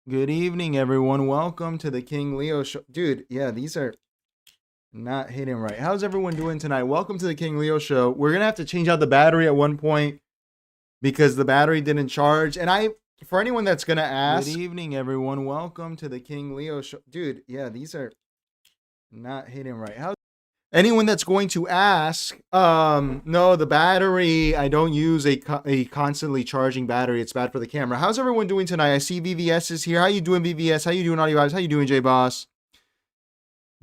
Good evening, everyone. Welcome to the King Leo Show. Dude, yeah, these are not hitting right. How's everyone doing tonight? Welcome to the King Leo Show. We're going to have to change out the battery at one point because the battery didn't charge. For anyone that's going to ask. Good evening, everyone. Welcome to the King Leo Show. Dude, yeah, these are not hitting right. Anyone that's going to ask, no, the battery, I don't use a constantly charging battery. It's bad for the camera. How's everyone doing tonight? I see VVS is here. How you doing, VVS? How you doing, Audio Vibes? How you doing, J-Boss?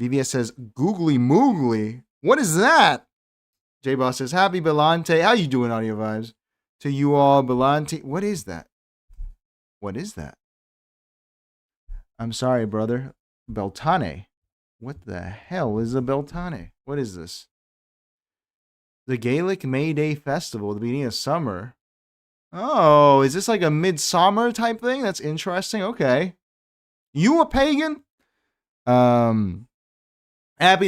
VVS says, googly moogly. What is that? J-Boss says, happy Belante. How you doing, Audio Vibes? To you all, Belante. What is that? What is that? I'm sorry, brother. Beltane. What the hell is a Beltane? What is this? The Gaelic May Day Festival, the beginning of summer. Oh, is this like a midsummer type thing? That's interesting. Okay. You a pagan? Happy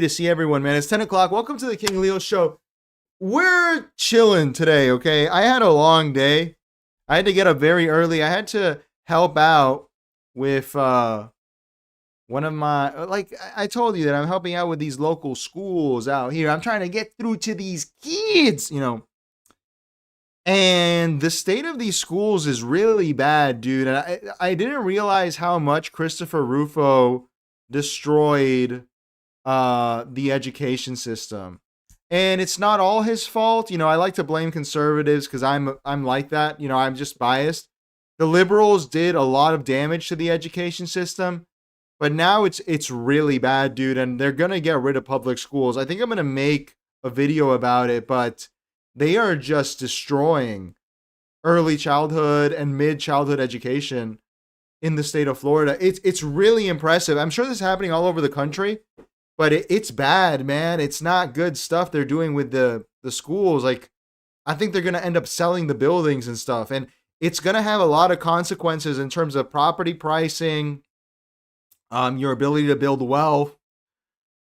to see everyone, man. It's 10 o'clock. Welcome to the King Leo Show. We're chilling today, okay? I had a long day. I had to get up very early. I had to help out with one of my, like I told you that I'm helping out with these local schools out here. I'm trying to get through to these kids, And the state of these schools is really bad, dude. And I didn't realize how much Christopher Rufo destroyed the education system. And it's not all his fault. I like to blame conservatives because I'm like that. I'm just biased. The liberals did a lot of damage to the education system. But now it's really bad, dude, and they're going to get rid of public schools. I think I'm going to make a video about it, but they are just destroying early childhood and mid-childhood education in the state of Florida. It's really impressive. I'm sure this is happening all over the country, but it's bad, man. It's not good stuff they're doing with the schools. Like, I think they're going to end up selling the buildings and stuff, and it's going to have a lot of consequences in terms of property pricing, your ability to build wealth,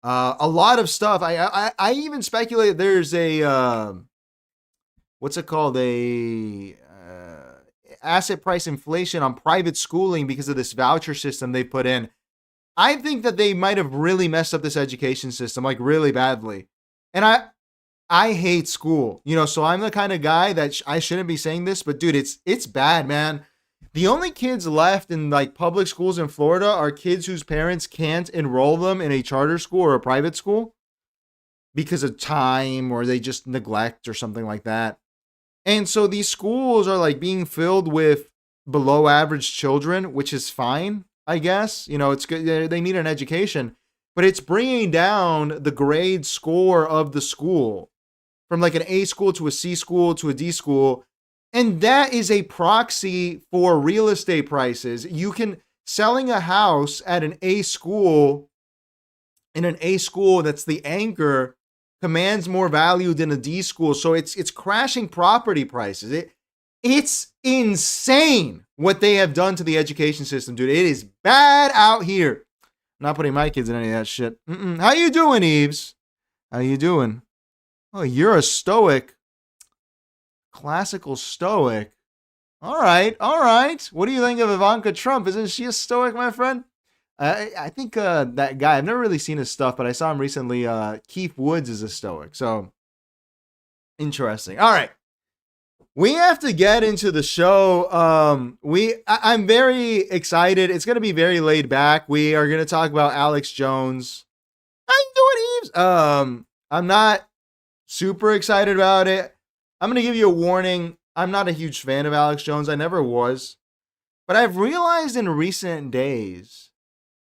a lot of stuff. I even speculate there's a what's it called, a asset price inflation on private schooling because of this voucher system they put in. I think that they might have really messed up this education system, like really badly. And I hate school, so I'm the kind of guy that I shouldn't be saying this, but dude, it's bad, man. The only kids left in like public schools in Florida are kids whose parents can't enroll them in a charter school or a private school because of time, or they just neglect or something like that. And so these schools are like being filled with below average children, which is fine, I guess. It's good. They need an education, but it's bringing down the grade score of the school from like an A school to a C school to a D school. And that is a proxy for real estate prices. You can selling a house at an A school, in an A school that's the anchor, commands more value than a D school. So it's crashing property prices. It's insane what they have done to the education system, dude. It is bad out here. I'm not putting my kids in any of that shit. How you doing, Eves? How you doing? Oh, you're a stoic. Classical stoic. All right. What do you think of Ivanka Trump? Isn't she a stoic, my friend? I think that guy, I've never really seen his stuff, but I saw him recently. Keith Woods is a stoic. So, interesting. All right. We have to get into the show. I'm very excited. It's going to be very laid back. We are going to talk about Alex Jones. How you doing, Eves? I'm not super excited about it. I'm going to give you a warning. I'm not a huge fan of Alex Jones. I never was. But I've realized in recent days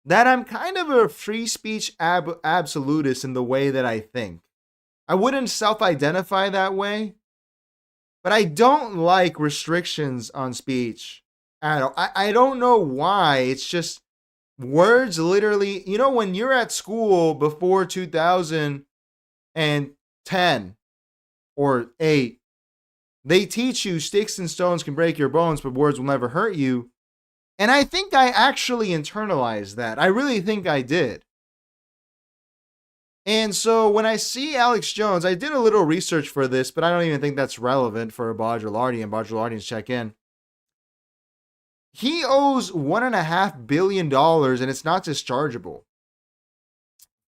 that I'm kind of a free speech absolutist in the way that I think. I wouldn't self-identify that way, but I don't like restrictions on speech at all. I don't know why. It's just words literally, when you're at school before 2010 or 8, they teach you sticks and stones can break your bones, but words will never hurt you. And I think I actually internalized that. I really think I did. And so when I see Alex Jones, I did a little research for this, but I don't even think that's relevant for Baudrillardian. Baudrillardian's check-in. he owes $1.5 billion and it's not dischargeable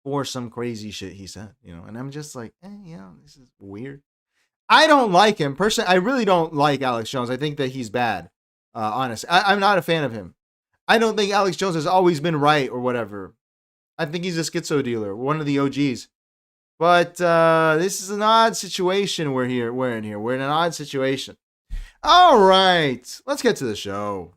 for some crazy shit he said, and I'm just like, this is weird. I don't like him personally. I really don't like Alex Jones. I think that he's bad. Honestly, I'm not a fan of him. I don't think Alex Jones has always been right or whatever. I think he's a schizo dealer, one of the OGs. But this is an odd situation we're in here. We're in an odd situation. All right, let's get to the show.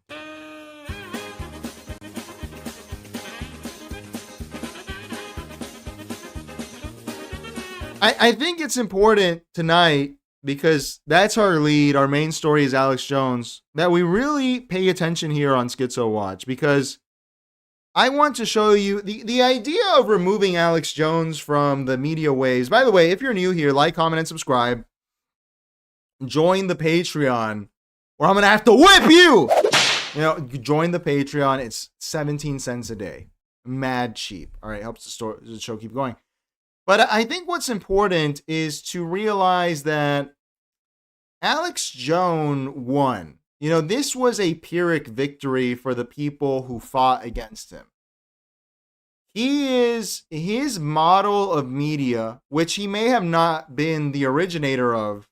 I think it's important tonight, because that's our lead. Our main story is Alex Jones, that we really pay attention here on Schizo Watch, because I want to show you the idea of removing Alex Jones from the media waves. By the way, if you're new here, like, comment, and subscribe. Join the Patreon, or I'm going to have to whip you. Join the Patreon. It's 17 cents a day. Mad cheap. All right, helps the show keep going. But I think what's important is to realize that Alex Jones won. This was a Pyrrhic victory for the people who fought against him. His model of media, which he may have not been the originator of.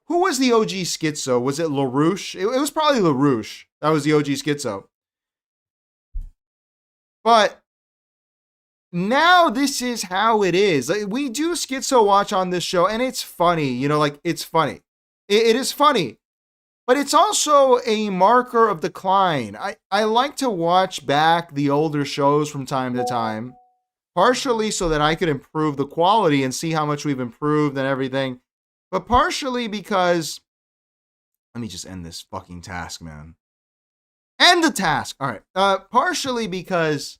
Who was the OG schizo? Was it LaRouche? It was probably LaRouche. That was the OG schizo. But now this is how it is. We do Schizo Watch on this show, and it's funny. It's funny. It is funny. But it's also a marker of decline. I like to watch back the older shows from time to time, partially so that I could improve the quality and see how much we've improved and everything, but partially because, let me just end this fucking task, man. End the task. All right. Partially because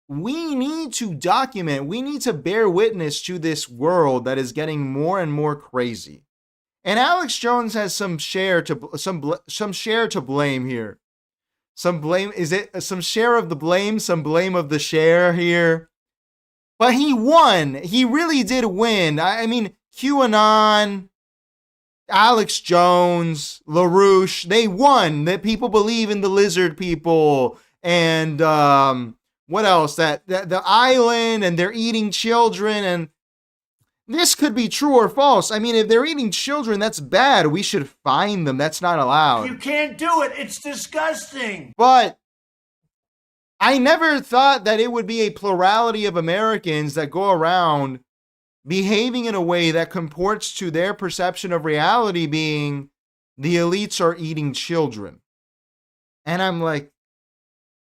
we need to document, we need to bear witness to this world that is getting more and more crazy. And Alex Jones has some share to blame here. Some share of the blame, some blame of the share here. But he won. He really did win. I mean, QAnon, Alex Jones, LaRouche, they won. That people believe in the lizard people, and what else? That the island, and they're eating children, and this could be true or false. I mean, if they're eating children, that's bad. We should fine them. That's not allowed. You can't do it. It's disgusting. But I never thought that it would be a plurality of Americans that go around behaving in a way that comports to their perception of reality, being the elites are eating children. And I'm like,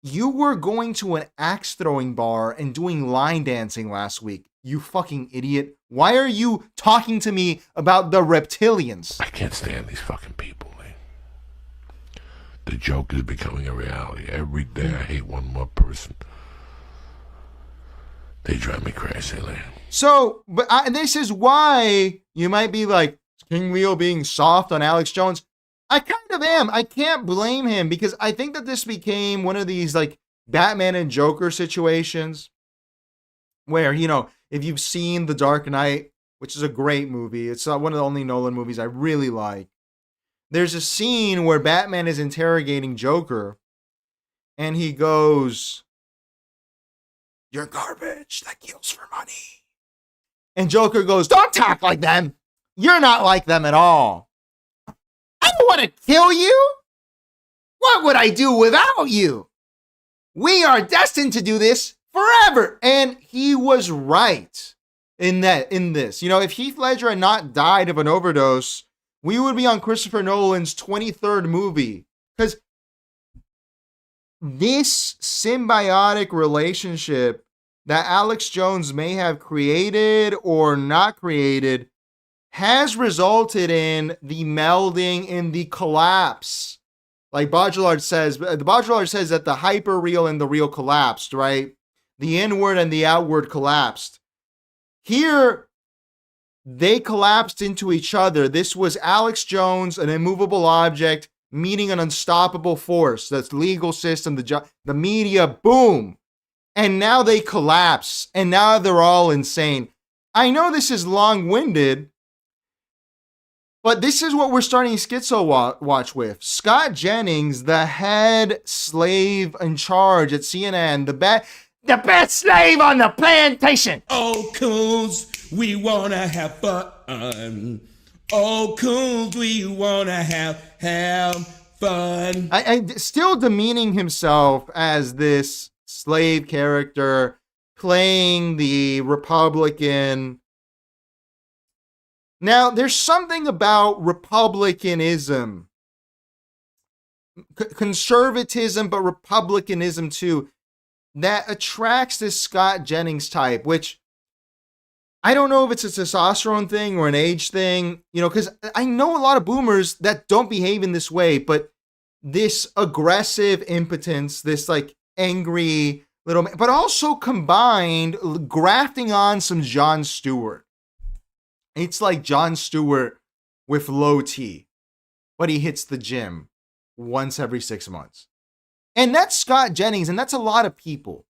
you were going to an axe throwing bar and doing line dancing last week. You fucking idiot. Why are you talking to me about the reptilians? I can't stand these fucking people, man. The joke is becoming a reality. Every day I hate one more person. They drive me crazy, man. So, this is why you might be like, King Leo being soft on Alex Jones. I kind of am. I can't blame him, because I think that this became one of these like Batman and Joker situations where, if you've seen The Dark Knight, which is a great movie, it's one of the only Nolan movies I really like. There's a scene where Batman is interrogating Joker, and he goes, "You're garbage that kills for money." And Joker goes, "Don't talk like them. You're not like them at all. I don't want to kill you. What would I do without you? We are destined to do this forever." And he was right in this. If Heath Ledger had not died of an overdose, we would be on Christopher Nolan's 23rd movie. Because this symbiotic relationship that Alex Jones may have created or not created has resulted in the melding, in the collapse. Like Baudrillard says, that the hyper real and the real collapsed, right? The inward and the outward collapsed. Here, they collapsed into each other. This was Alex Jones, an immovable object, meeting an unstoppable force. That's the legal system, the media, boom. And now they collapse. And now they're all insane. I know this is long-winded, But this is what we're starting Schizo Watch with. Scott Jennings, the head slave in charge at CNN, the best slave on the plantation. Oh, coons, we wanna have fun. Oh, coons, we wanna have fun. I still demeaning himself as this slave character playing the Republican. Now, there's something about Republicanism, conservatism, but Republicanism too, that attracts this Scott Jennings type, which I don't know if it's a testosterone thing or an age thing, because I know a lot of boomers that don't behave in this way, but this aggressive impotence, this like angry little man, but also combined grafting on some Jon Stewart. It's like Jon Stewart with low T, but he hits the gym once every 6 months. And that's Scott Jennings, and that's a lot of people.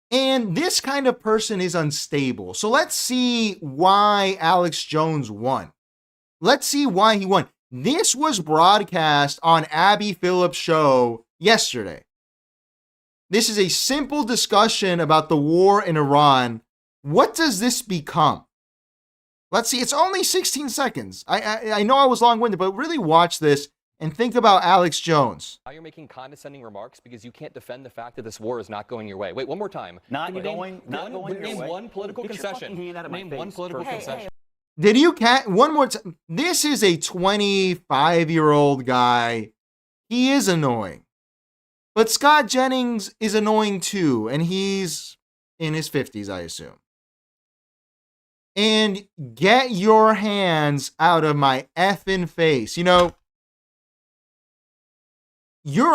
And this kind of person is unstable. So let's see why Alex Jones won. Let's see why he won. This was broadcast on Abby Phillip's show yesterday. This is a simple discussion about the war in Iran. What does this become? Let's see. It's only 16 seconds. I know I was long-winded, but really watch this and think about Alex Jones. Now you're making condescending remarks because you can't defend the fact that this war is not going your way. Wait, one more time. Not going Name one political concession. Name one political concession. Did you one more time? This is a 25-year-old guy. He is annoying. But Scott Jennings is annoying too, and he's in his 50s, I assume. And get your hands out of my effing face. You're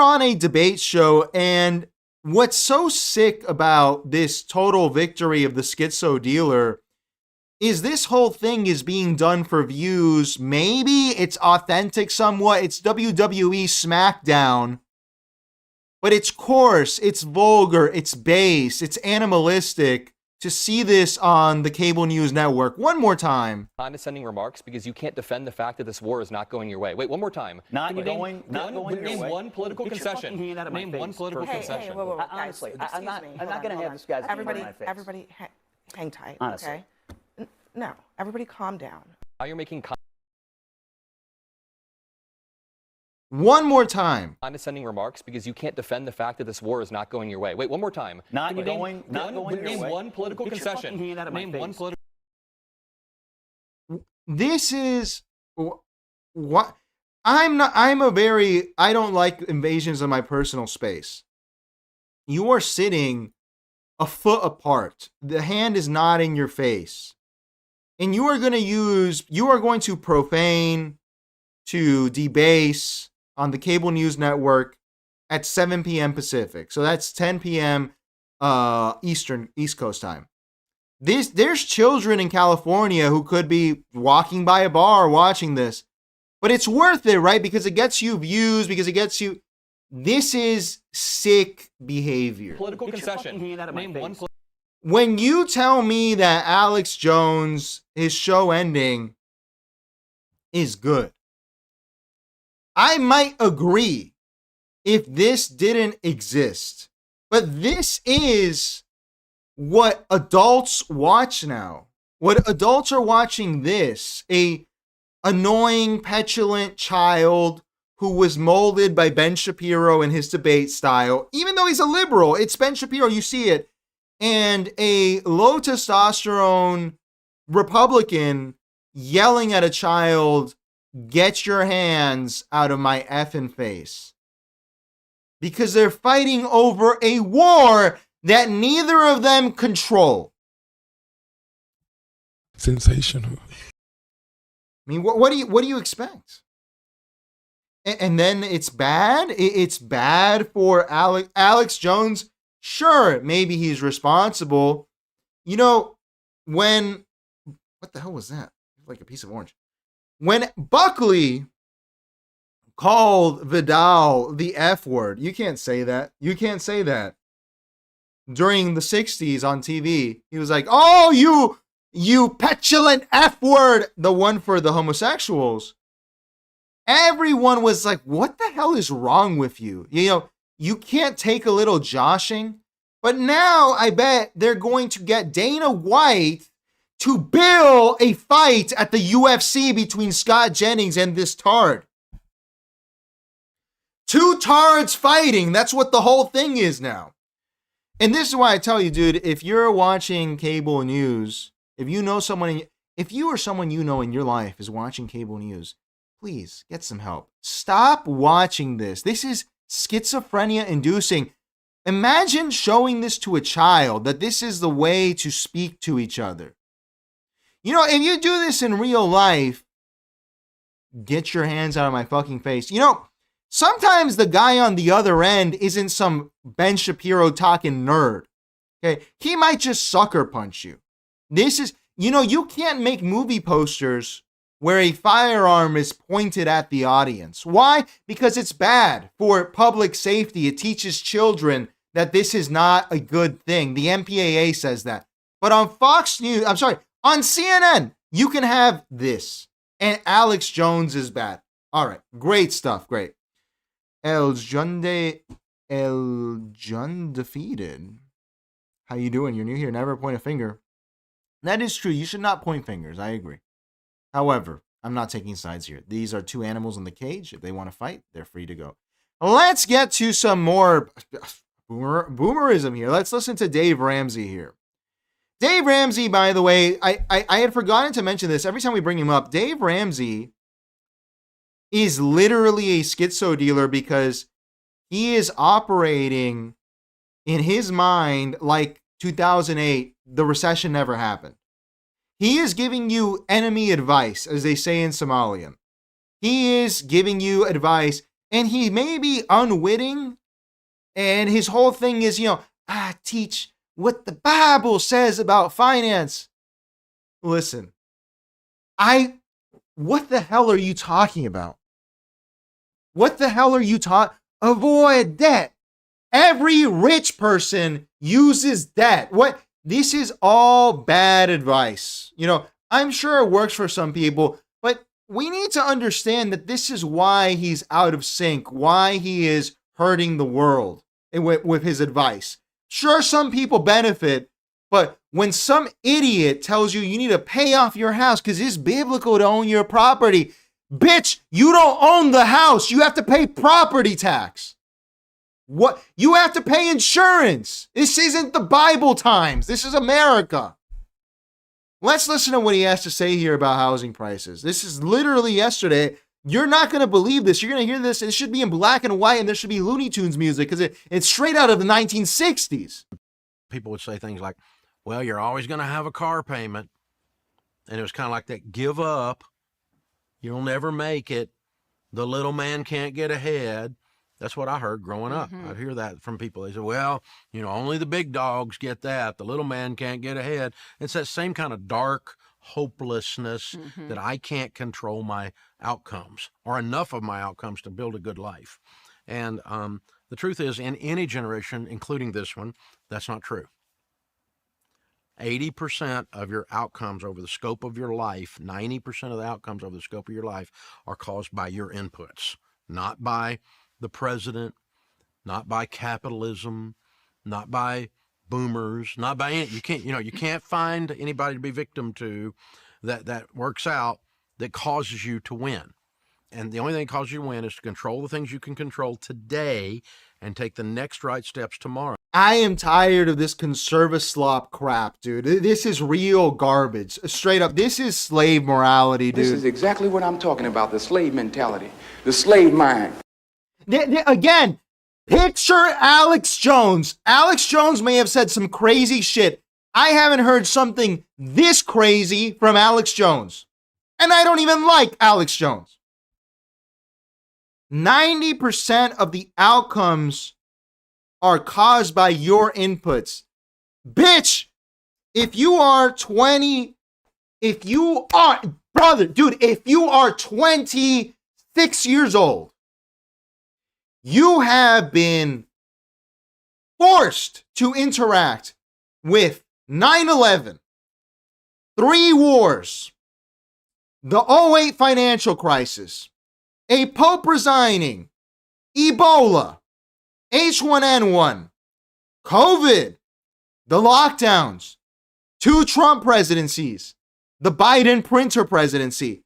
on a debate show, and what's so sick about this total victory of the schizo dealer is this whole thing is being done for views. Maybe it's authentic somewhat. It's WWE SmackDown. But it's coarse, it's vulgar, it's base, it's animalistic to see this on the cable news network. One more time. Condescending remarks because you can't defend the fact that this war is not going your way. Wait, one more time. Name one political concession. Name one political concession. Whoa. Honestly, I'm not going to have this guy's name on my face. Everybody, hang tight. Honestly. Okay. No, everybody, calm down. Now you're making One more time. condescending remarks because you can't defend the fact that this war is not going your way. Wait, one more time. Name one political concession. Name one political. This is what I don't like invasions of my personal space. You are sitting a foot apart. The hand is not in your face. And you are going to profane, to debase on the cable news network at 7 p.m. Pacific. So that's 10 p.m. East Coast time. There's children in California who could be walking by a bar watching this. But it's worth it, right? Because it gets you views, because it gets you. This is sick behavior. Political concession. Name one. When you tell me that Alex Jones, his show ending, is good, I might agree if this didn't exist. But this is what adults watch now. What adults are watching this, a annoying, petulant child who was molded by Ben Shapiro in his debate style, even though he's a liberal, it's Ben Shapiro, you see it, and a low testosterone Republican yelling at a child, "Get your hands out of my effing face." Because they're fighting over a war that neither of them control. Sensational. I mean, what do you expect? And then it's bad. It's bad for Alex Jones. Sure, maybe he's responsible. What the hell was that? Like a piece of orange. When Buckley called Vidal the F word, you can't say that. You can't say that. During the 60s on TV, he was like, "Oh, You petulant F word, the one for the homosexuals. Everyone was like, what the hell is wrong with you? You know, you can't take a little joshing. But now I bet they're going to get Dana White to bill a fight at the UFC between Scott Jennings and this tard. Two tards fighting. That's what the whole thing is now. And this is why I tell you, dude, if you're watching cable news, if you know someone, if you or someone you know in your life is watching cable news, please get some help. Stop watching this. This is schizophrenia inducing. Imagine showing this to a child, that this is the way to speak to each other. You know, if you do this in real life, get your hands out of my fucking face. You know, sometimes the guy on the other end isn't some Ben Shapiro talking nerd. Okay, he might just sucker punch you. This is, you know, you can't make movie posters where a firearm is pointed at the audience. Why? Because it's bad for public safety. It teaches children that this is not a good thing. The MPAA says that. But on Fox News, on CNN, you can have this. And Alex Jones is bad. All right, great stuff, great. El Jun defeated. How you doing? You're new here. Never point a finger. That is true. You should not point fingers. I agree. However, I'm not taking sides here. These are two animals in the cage. If they want to fight, they're free to go. Let's get to some more boomerism here. Let's listen to Dave Ramsey here. Dave Ramsey, by the way, I had forgotten to mention this. Every time we bring him up, Dave Ramsey is literally a schizo dealer because he is operating in his mind like 2008, the recession never happened. He is giving you enemy advice, as they say in Somalian. He is giving you advice, and he may be unwitting, and his whole thing is, teach what the Bible says about finance. Listen, what the hell are you talking about? What the hell are you talking? Avoid debt. Every rich person uses debt. What? This is all bad advice. You know, I'm sure it works for some people, but we need to understand that this is why he's out of sync, why he is hurting the world with his advice. Sure, some people benefit, but when some idiot tells you you need to pay off your house because it's biblical to own your property, bitch, you don't own the house. You have to pay property tax. What? You have to pay insurance. This isn't the Bible times. This is America. Let's listen to what he has to say here about housing prices. This is literally yesterday. You're not going to believe this. You're going to hear this. It should be in black and white, and there should be Looney Tunes music because it's straight out of the 1960s. People would say things like, well, you're always going to have a car payment. And it was kind of like that, give up. You'll never make it. The little man can't get ahead. That's what I heard growing up. I'd hear that from people. They said, well, only the big dogs get that. The little man can't get ahead. It's that same kind of dark hopelessness that I can't control my outcomes or enough of my outcomes to build a good life. And the truth is, in any generation, including this one, that's not true. 80% of your outcomes over the scope of your life, 90% of the outcomes over the scope of your life are caused by your inputs, not by the president, not by capitalism, not by boomers, not by any, you can't find anybody to be victim to that works out that causes you to win. And the only thing that causes you to win is to control the things you can control today and take the next right steps tomorrow. I am tired of this conservative slop crap, dude. This is real garbage. Straight up, this is slave morality, dude. This is exactly what I'm talking about, the slave mentality, the slave mind. Again, picture Alex Jones. Alex Jones may have said some crazy shit. I haven't heard something this crazy from Alex Jones. And I don't even like Alex Jones. 90% of the outcomes are caused by your inputs. Bitch, if you are 26 years old, you have been forced to interact with 9/11, 3 wars, the '08 financial crisis, a pope resigning, Ebola, H1N1, COVID, the lockdowns, 2 Trump presidencies, the Biden printer presidency.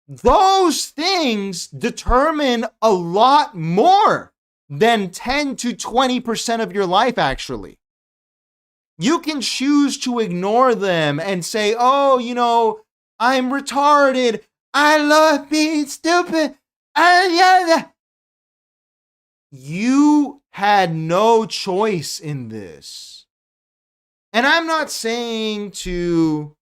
Those things determine a lot more than 10 to 20% of your life, actually. You can choose to ignore them and say, oh, you know, I'm retarded. I love being stupid. You had no choice in this. And I'm not saying to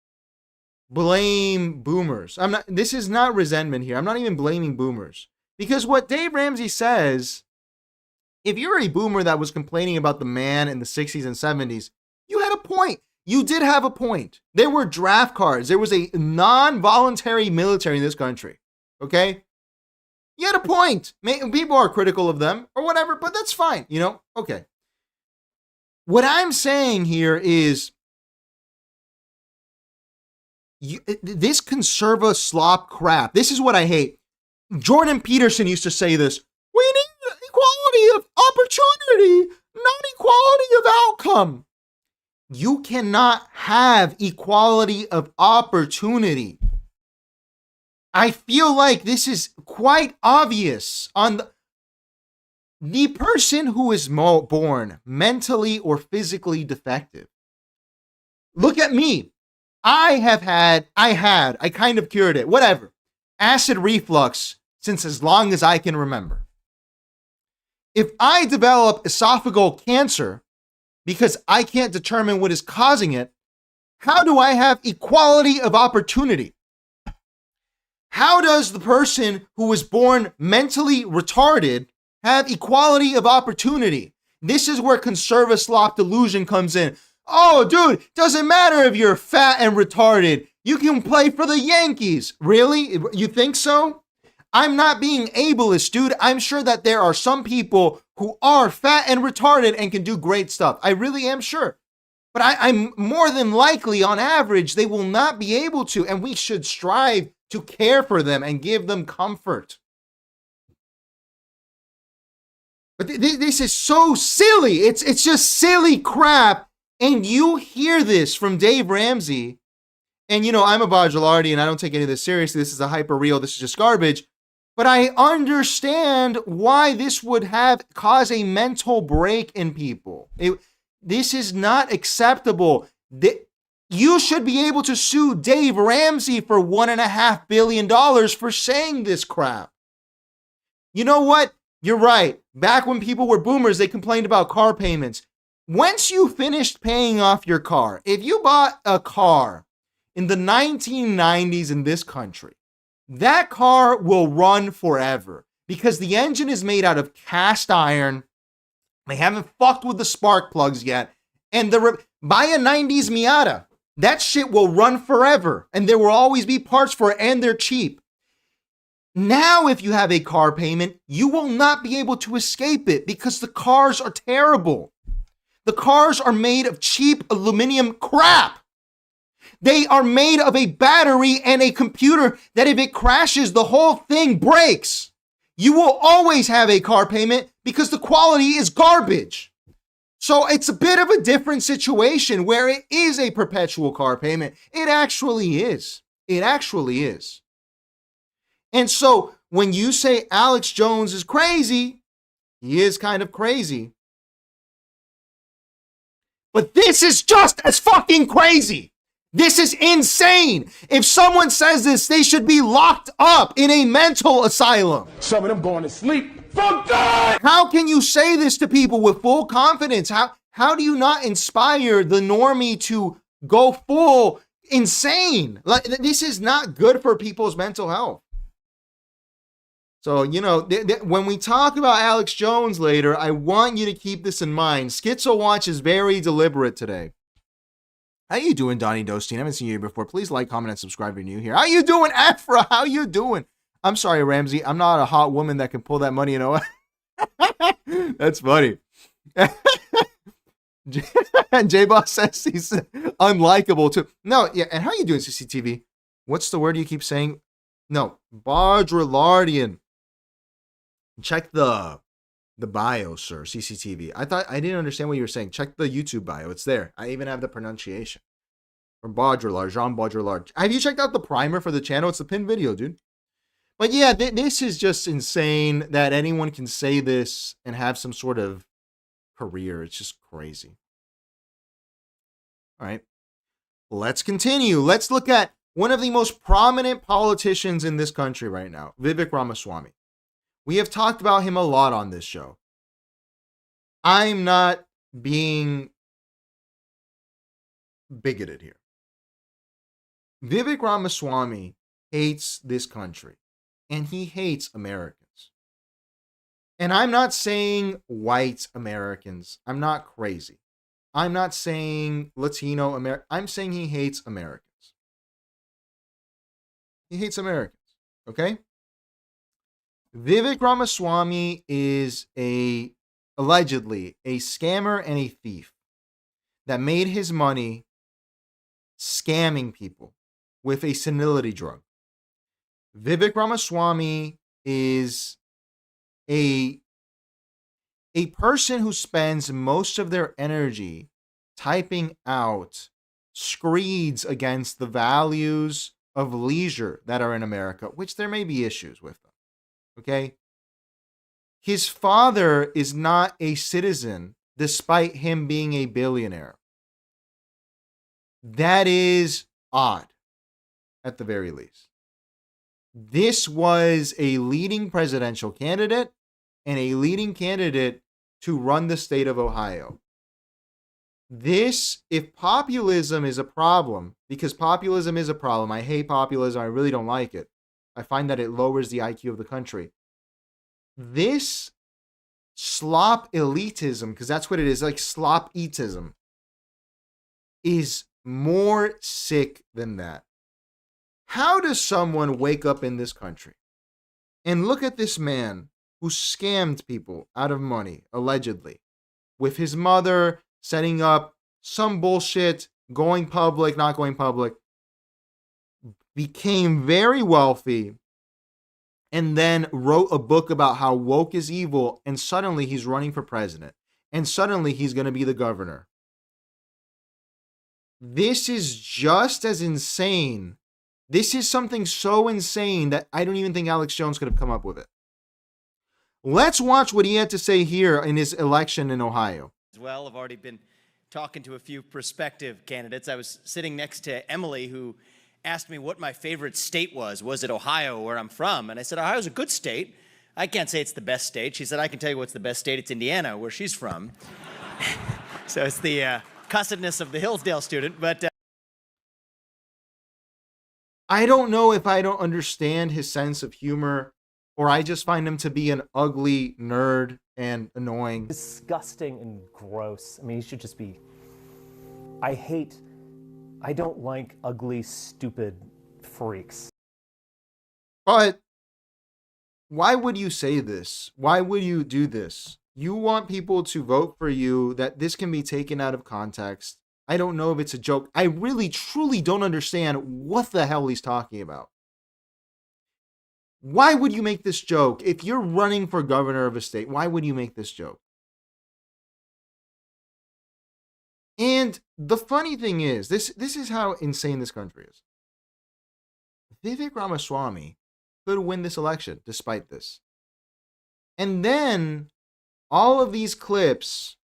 blame boomers. This is not resentment here. I'm not even blaming boomers. Because what Dave Ramsey says, if you're a boomer that was complaining about the man in the 60s and 70s, you had a point. You did have a point. There were draft cards. There was a non-voluntary military in this country. Okay? You had a point. People are critical of them or whatever, but that's fine. You know? Okay. What I'm saying here is this conserva slop crap. This is what I hate. Jordan Peterson used to say this. We need equality of opportunity, not equality of outcome. You cannot have equality of opportunity. I feel like this is quite obvious on the person who is born mentally or physically defective. Look at me. I kind of cured it, whatever. Acid reflux since as long as I can remember. If I develop esophageal cancer because I can't determine what is causing it, how do I have equality of opportunity? How does the person who was born mentally retarded have equality of opportunity? This is where conserva slop delusion comes in. Oh, dude, doesn't matter if you're fat and retarded. You can play for the Yankees. Really? You think so? I'm not being ableist, dude. I'm sure that there are some people who are fat and retarded and can do great stuff. I really am sure. But I'm more than likely, on average, they will not be able to, and we should strive to care for them and give them comfort. But this is so silly. It's just silly crap. And you hear this from Dave Ramsey. And, you know, I'm a Baudrillardian. I don't take any of this seriously. This is a hyper real. This is just garbage. But I understand why this would cause a mental break in people. This is not acceptable. You should be able to sue Dave Ramsey for $1.5 billion for saying this crap. You know what? You're right. Back when people were boomers, they complained about car payments. Once you finished paying off your car, if you bought a car in the 1990s in this country, that car will run forever because the engine is made out of cast iron. They haven't fucked with the spark plugs yet. And buy a 90s Miata. That shit will run forever. And there will always be parts for it, and they're cheap. Now, if you have a car payment, you will not be able to escape it because the cars are terrible. The cars are made of cheap aluminum crap. They are made of a battery and a computer that if it crashes, the whole thing breaks. You will always have a car payment because the quality is garbage. So it's a bit of a different situation where it is a perpetual car payment. It actually is. It actually is. And so when you say Alex Jones is crazy, he is kind of crazy. But this is just as fucking crazy. This is insane. If someone says this, they should be locked up in a mental asylum. Some of them going to sleep. Fuck that! How can you say this to people with full confidence? How do you not inspire the normie to go full insane? Like, this is not good for people's mental health. So, you know, when we talk about Alex Jones later, I want you to keep this in mind. Schizo Watch is very deliberate today. How you doing, Donnie Dostine? I haven't seen you before. Please like, comment, and subscribe if you're new here. How you doing, Afra? How you doing? I'm sorry, Ramsey. I'm not a hot woman that can pull that money, you know. That's funny. J-Boss says he's unlikable too. No, yeah, and how you doing, CCTV? What's the word you keep saying? No, Baudrillardian. Check the bio, sir, CCTV. I didn't understand what you were saying. Check the YouTube bio. It's there. I even have the pronunciation. From Baudrillard, Jean Baudrillard. Have you checked out the primer for the channel? It's the pinned video, dude. But yeah, this is just insane that anyone can say this and have some sort of career. It's just crazy. All right. Let's continue. Let's look at one of the most prominent politicians in this country right now, Vivek Ramaswamy. We have talked about him a lot on this show. I'm not being bigoted here. Vivek Ramaswamy hates this country, and he hates Americans. And I'm not saying white Americans. I'm not crazy. I'm not saying Latino Americans. I'm saying he hates Americans. He hates Americans, okay? Vivek Ramaswamy is allegedly a scammer and a thief that made his money scamming people with a senility drug. Vivek Ramaswamy is a person who spends most of their energy typing out screeds against the values of leisure that are in America, which there may be issues with them. Okay? His father is not a citizen despite him being a billionaire. That is odd, at the very least. This was a leading presidential candidate and a leading candidate to run the state of Ohio. This, if populism is a problem, because populism is a problem, I hate populism, I really don't like it. I find that it lowers the IQ of the country. This slop elitism, because that's what it is, like slop eatism, is more sick than that. How does someone wake up in this country and look at this man who scammed people out of money, allegedly, with his mother setting up some bullshit, going public, not going public, became very wealthy, and then wrote a book about how woke is evil, and suddenly he's running for president, and suddenly he's going to be the governor. This is just as insane. This is something so insane that I don't even think Alex Jones could have come up with it. Let's watch what he had to say here in his election in Ohio. As well, I've already been talking to a few prospective candidates. I was sitting next to Emily, who asked me what my favorite state was. Was it Ohio, where I'm from? And I said, Ohio's a good state. I can't say it's the best state. She said, I can tell you what's the best state. It's Indiana, where she's from. So it's the cussedness of the Hillsdale student. But I don't know if I don't understand his sense of humor, or I just find him to be an ugly nerd and annoying. Disgusting and gross. I mean, he should just be... I don't like ugly, stupid freaks. But why would you say this? Why would you do this? You want people to vote for you, that this can be taken out of context. I don't know if it's a joke. I really, truly don't understand what the hell he's talking about. Why would you make this joke? If you're running for governor of a state, why would you make this joke? And the funny thing is, this is how insane this country is. Vivek Ramaswamy could win this election despite this. And then all of these clips,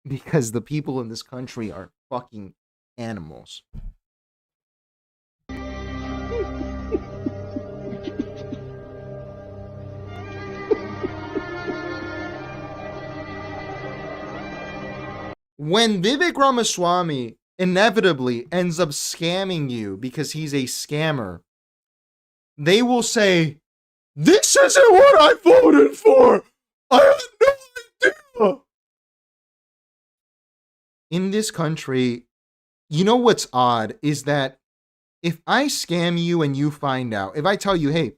because the people in this country are fucking animals. When Vivek Ramaswamy inevitably ends up scamming you because he's a scammer, they will say, "This isn't what I voted for! I had no idea!" In this country, you know what's odd is that if I scam you and you find out, if I tell you, hey,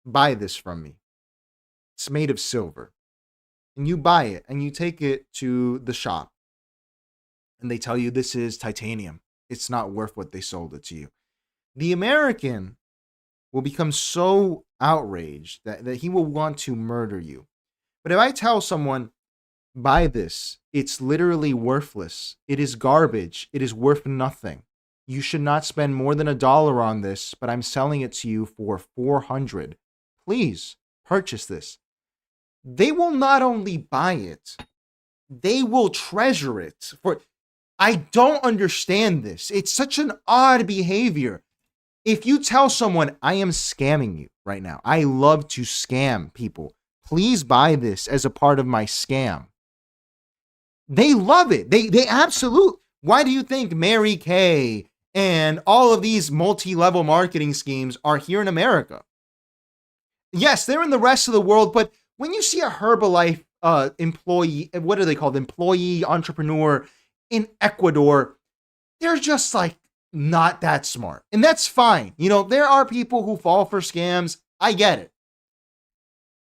buy this from me, it's made of silver, and you buy it and you take it to the shop, and they tell you this is titanium. It's not worth what they sold it to you. The American will become so outraged that he will want to murder you. But if I tell someone, buy this, it's literally worthless. It is garbage. It is worth nothing. You should not spend more than $1 on this, but I'm selling it to you for $400. Please purchase this. They will not only buy it, they will treasure it. I don't understand this. It's such an odd behavior. If you tell someone, I am scamming you right now, I love to scam people, please buy this as a part of my scam. They love it. They absolutely. Why do you think Mary Kay and all of these multi-level marketing schemes are here in America? Yes, they're in the rest of the world, but when you see a Herbalife employee, what are they called? Employee entrepreneur in Ecuador, they're just like not that smart. And that's fine. You know, there are people who fall for scams. I get it.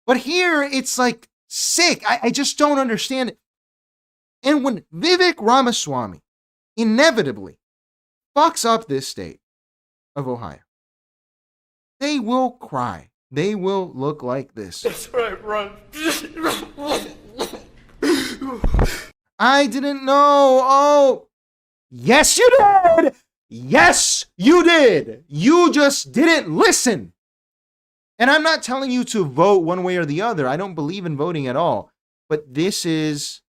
But here it's like sick. I just don't understand it. And when Vivek Ramaswamy inevitably fucks up this state of Ohio, they will cry. They will look like this. That's right, run. I didn't know. Oh, yes, you did. Yes, you did. You just didn't listen. And I'm not telling you to vote one way or the other. I don't believe in voting at all. But this is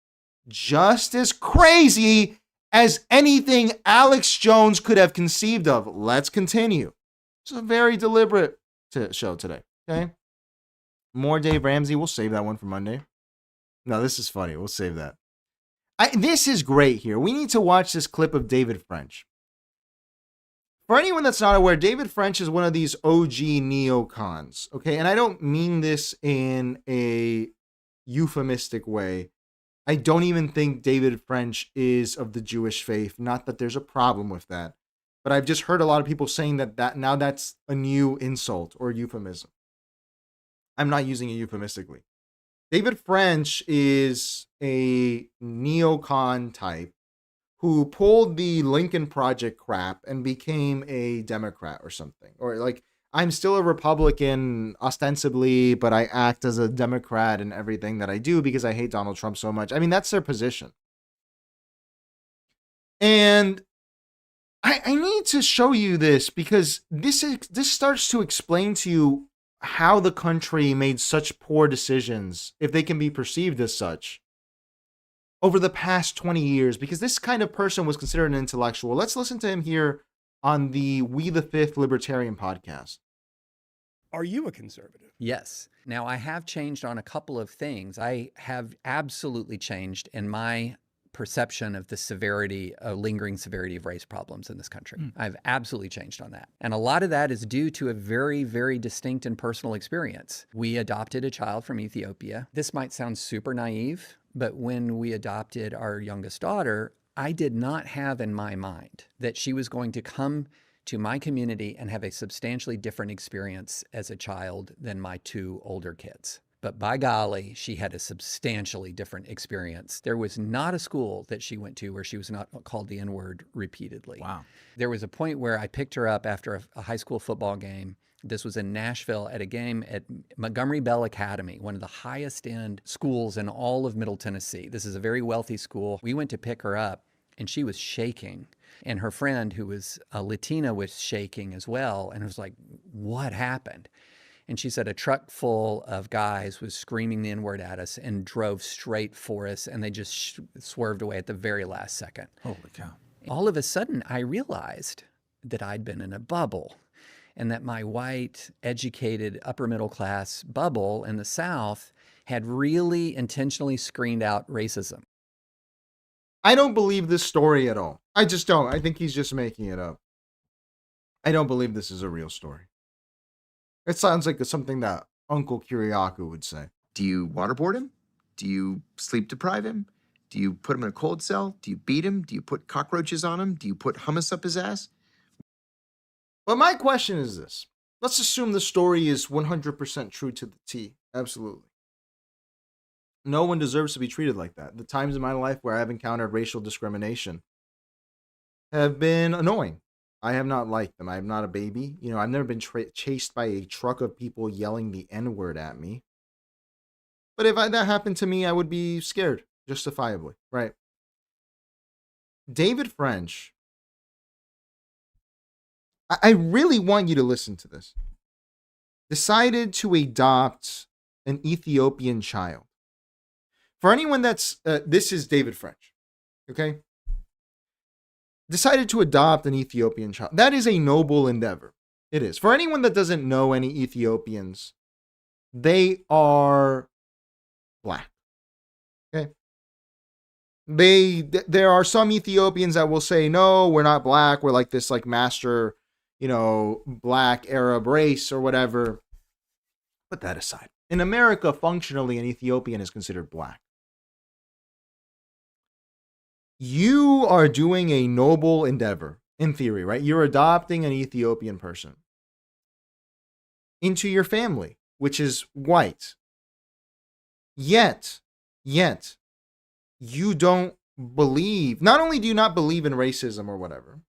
just as crazy as anything Alex Jones could have conceived of. Let's continue. It's a very deliberate show today. Okay. More Dave Ramsey. We'll save that one for Monday. No, this is funny. We'll save that. This is great here. We need to watch this clip of David French. For anyone that's not aware, David French is one of these OG neocons. Okay. And I don't mean this in a euphemistic way. I don't even think David French is of the Jewish faith. Not that there's a problem with that. But I've just heard a lot of people saying that now that's a new insult or euphemism. I'm not using it euphemistically. David French is a neocon type who pulled the Lincoln Project crap and became a Democrat or something. Or like, I'm still a Republican ostensibly, but I act as a Democrat in everything that I do because I hate Donald Trump so much. I mean, that's their position. And I need to show you this because this starts to explain to you how the country made such poor decisions, if they can be perceived as such, over the past 20 years, because this kind of person was considered an intellectual. Let's listen to him here on the We the Fifth Libertarian podcast. Are you a conservative? Yes. Now, I have changed on a couple of things. I have absolutely changed in my perception of the severity, lingering severity of race problems in this country. I've absolutely changed on that. And a lot of that is due to a very, very distinct and personal experience. We adopted a child from Ethiopia. This might sound super naive, but when we adopted our youngest daughter, I did not have in my mind that she was going to come to my community and have a substantially different experience as a child than my two older kids. But by golly, she had a substantially different experience. There was not a school that she went to where she was not called the N-word repeatedly. Wow. There was a point where I picked her up after a high school football game. This was in Nashville at a game at Montgomery Bell Academy, one of the highest end schools in all of Middle Tennessee. This is a very wealthy school. We went to pick her up and she was shaking. And her friend, who was a Latina, was shaking as well. And it was like, what happened? And she said a truck full of guys was screaming the N-word at us and drove straight for us, and they just swerved away at the very last second. Holy cow. All of a sudden, I realized that I'd been in a bubble and that my white, educated, upper-middle-class bubble in the South had really intentionally screened out racism. I don't believe this story at all. I just don't. I think he's just making it up. I don't believe this is a real story. It sounds like something that Uncle Kiriakou would say. Do you waterboard him? Do you sleep deprive him? Do you put him in a cold cell? Do you beat him? Do you put cockroaches on him? Do you put hummus up his ass? But my question is this. Let's assume the story is 100% true to the T. Absolutely. No one deserves to be treated like that. The times in my life where I've encountered racial discrimination, have been annoying. I have not liked them. I'm not a baby. You know, I've never been chased by a truck of people yelling the N-word at me. But if that happened to me, I would be scared, justifiably, right? David French, I really want you to listen to this, decided to adopt an Ethiopian child. For anyone that's, this is David French, okay? Decided to adopt an Ethiopian child. That is a noble endeavor. It is. For anyone that doesn't know any Ethiopians, they are black. Okay? There are some Ethiopians that will say, no, we're not black. We're like this like master, you know, black Arab race or whatever. Put that aside. In America, functionally, an Ethiopian is considered black. You are doing a noble endeavor, in theory, right? You're adopting an Ethiopian person into your family, which is white. Yet, you don't believe, not only do you not believe in racism or whatever,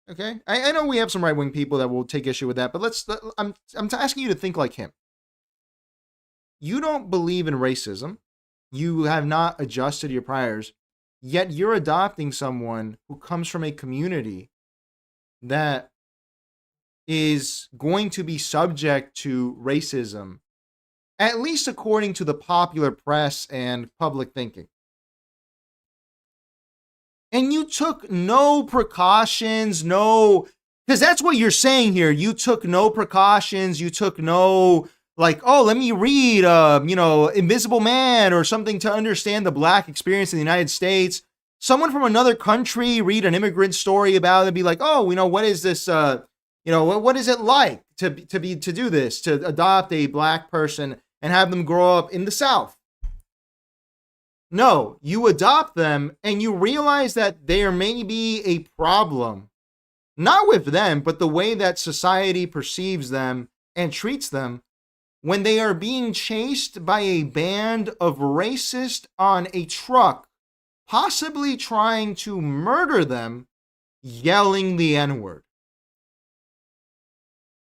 okay? I know we have some right-wing people that will take issue with that, but I'm asking you to think like him. You don't believe in racism. You have not adjusted your priors. Yet you're adopting someone who comes from a community that is going to be subject to racism, at least according to the popular press and public thinking. And you took no precautions, because that's what you're saying here. You took no precautions. You took no, like, oh, let me read, Invisible Man or something to understand the black experience in the United States. Someone from another country read an immigrant story about it and be like, oh, what is this? What is it like to do this, to adopt a black person and have them grow up in the South? No, you adopt them and you realize that there may be a problem, not with them, but the way that society perceives them and treats them, when they are being chased by a band of racists on a truck, possibly trying to murder them, yelling the N-word.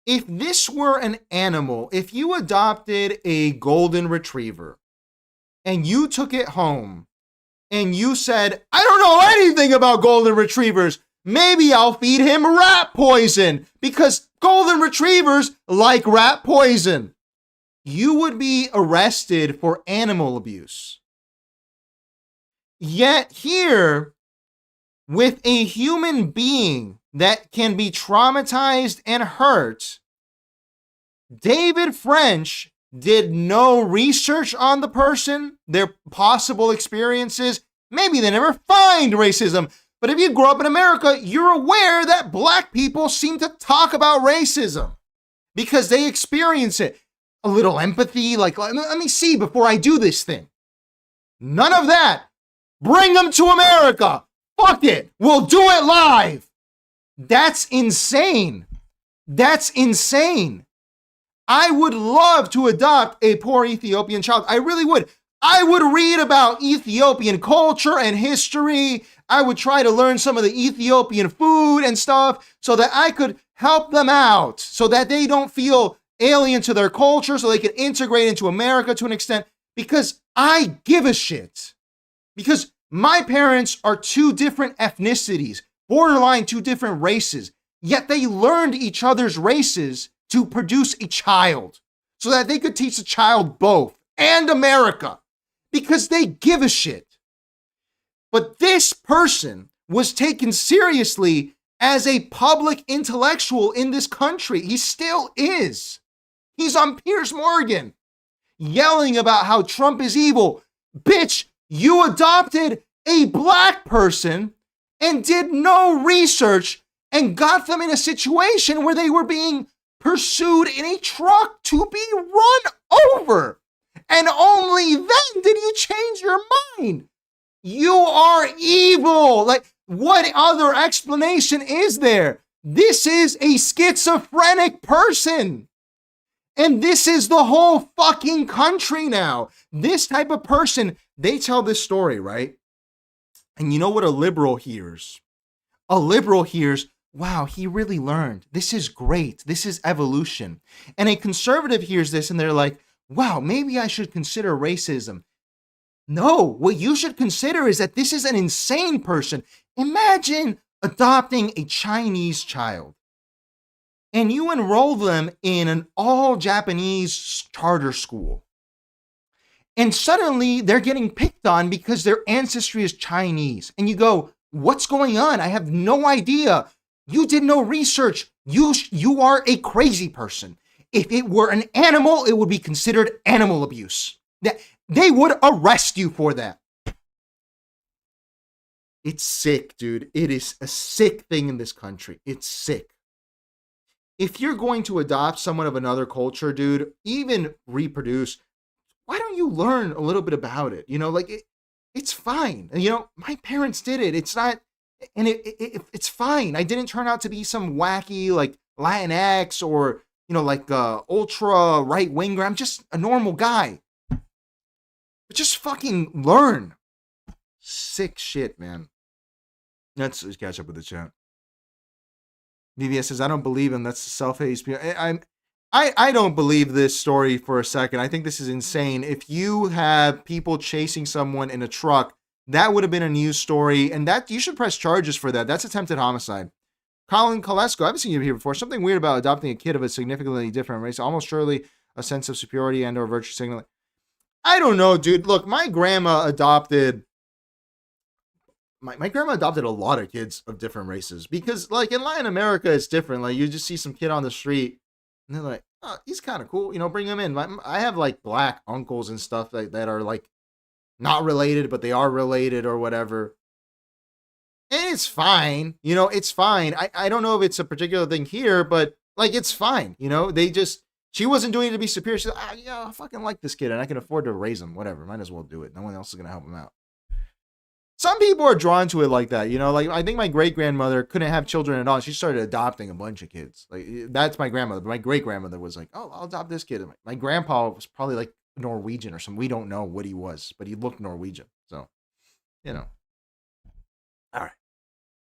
If this were an animal, if you adopted a golden retriever and you took it home and you said, I don't know anything about golden retrievers, maybe I'll feed him rat poison because golden retrievers like rat poison, you would be arrested for animal abuse. Yet here, with a human being that can be traumatized and hurt, David French did no research on the person, their possible experiences. Maybe they never find racism. But if you grow up in America, you're aware that black people seem to talk about racism because they experience it. A little empathy, like, let me see before I do this thing. None of that. Bring them to America. Fuck it. We'll do it live. That's insane. That's insane. I would love to adopt a poor Ethiopian child. I really would. I would read about Ethiopian culture and history. I would try to learn some of the Ethiopian food and stuff so that I could help them out, so that they don't feel alien to their culture, so they can integrate into America to an extent, because I give a shit. Because my parents are two different ethnicities, borderline two different races, yet they learned each other's races to produce a child so that they could teach the child both and America because they give a shit. But this person was taken seriously as a public intellectual in this country. He still is. He's on Piers Morgan yelling about how Trump is evil. Bitch, you adopted a black person and did no research and got them in a situation where they were being pursued in a truck to be run over. And only then did you change your mind. You are evil. Like, what other explanation is there? This is a schizophrenic person. And this is the whole fucking country now. This type of person, they tell this story, right? And you know what a liberal hears? A liberal hears, wow, he really learned. This is great. This is evolution. And a conservative hears this and they're like, wow, maybe I should consider racism. No, what you should consider is that this is an insane person. Imagine adopting a Chinese child and you enroll them in an all Japanese charter school. And suddenly they're getting picked on because their ancestry is Chinese. And you go, what's going on? I have no idea. You did no research. You are a crazy person. If it were an animal, it would be considered animal abuse. They would arrest you for that. It's sick, dude. It is a sick thing in this country. It's sick. If you're going to adopt someone of another culture, dude, even reproduce, why don't you learn a little bit about it? You know, like it's fine. You know, my parents did it. It's not, and it's fine. I didn't turn out to be some wacky like Latinx or, you know, like ultra right winger. I'm just a normal guy. But just fucking learn. Sick shit, man. Let's catch up with the chat. VVS says, I don't believe him. That's self-hate speech. I don't believe this story for a second. I think this is insane. If you have people chasing someone in a truck, that would have been a news story, and that you should press charges for that. That's attempted homicide. Colin Kolesko, I haven't seen you here before. Something weird about adopting a kid of a significantly different race. Almost surely a sense of superiority and or virtue signaling. I don't know, dude. Look, my grandma adopted a lot of kids of different races because, like, in Latin America, it's different. Like, you just see some kid on the street, and they're like, oh, he's kind of cool. You know, bring him in. I have, like, black uncles and stuff that are, like, not related, but they are related or whatever. And it's fine. You know, it's fine. I don't know if it's a particular thing here, but, like, it's fine. You know, she wasn't doing it to be superior. She's like, yeah, I fucking like this kid, and I can afford to raise him. Whatever. Might as well do it. No one else is going to help him out. Some people are drawn to it like that, you know, like I think my great-grandmother couldn't have children at all. She started adopting a bunch of kids. Like, that's my grandmother. But my great-grandmother was like, oh, I'll adopt this kid. My grandpa was probably like Norwegian or something. We don't know what he was, but he looked Norwegian. So, you know. All right.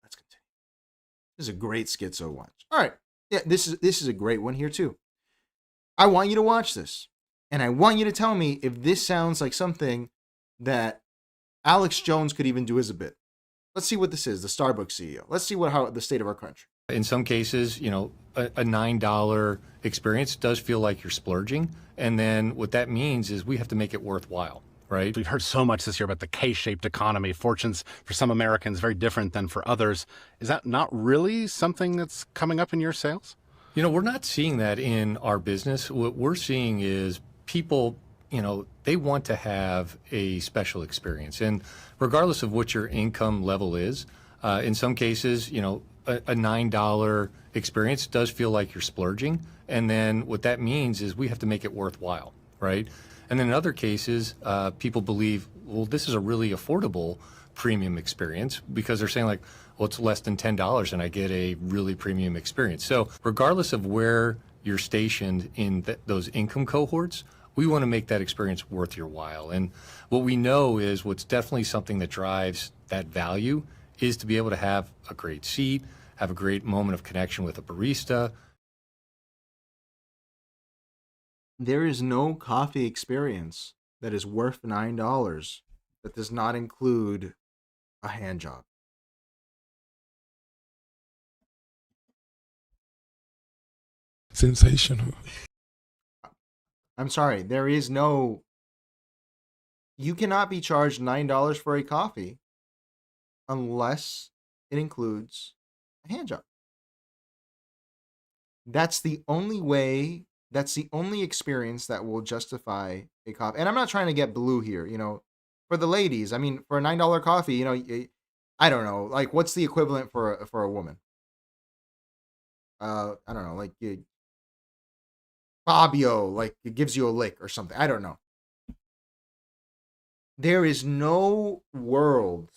Let's continue. This is a great schizo watch. All right. Yeah, this is a great one here too. I want you to watch this. And I want you to tell me if this sounds like something that Alex Jones could even do as a bit. Let's see what this is, the Starbucks CEO. Let's see how the state of our country. In some cases, you know, a $9 experience does feel like you're splurging. And then what that means is we have to make it worthwhile, right? We've heard so much this year about the K-shaped economy. Fortunes for some Americans very different than for others. Is that not really something that's coming up in your sales? You know, we're not seeing that in our business. What we're seeing is people, you know, they want to have a special experience. And regardless of what your income level is, in some cases, you know, a $9 experience does feel like you're splurging. And then what that means is we have to make it worthwhile, right? And then in other cases, people believe, well, this is a really affordable premium experience because they're saying like, well, it's less than $10 and I get a really premium experience. So regardless of where you're stationed in those income cohorts, we want to make that experience worth your while. And what we know is what's definitely something that drives that value is to be able to have a great seat, have a great moment of connection with a barista. There is no coffee experience that is worth $9 that does not include a hand job. Sensational. I'm sorry, there is no... You cannot be charged $9 for a coffee unless it includes a hand job. That's the only way, that's the only experience that will justify a coffee. And I'm not trying to get blue here, you know, for the ladies. I mean, for a $9 coffee, you know, I don't know, like what's the equivalent for a woman? I don't know, like Fabio, like it gives you a lick or something. I don't know. There is no world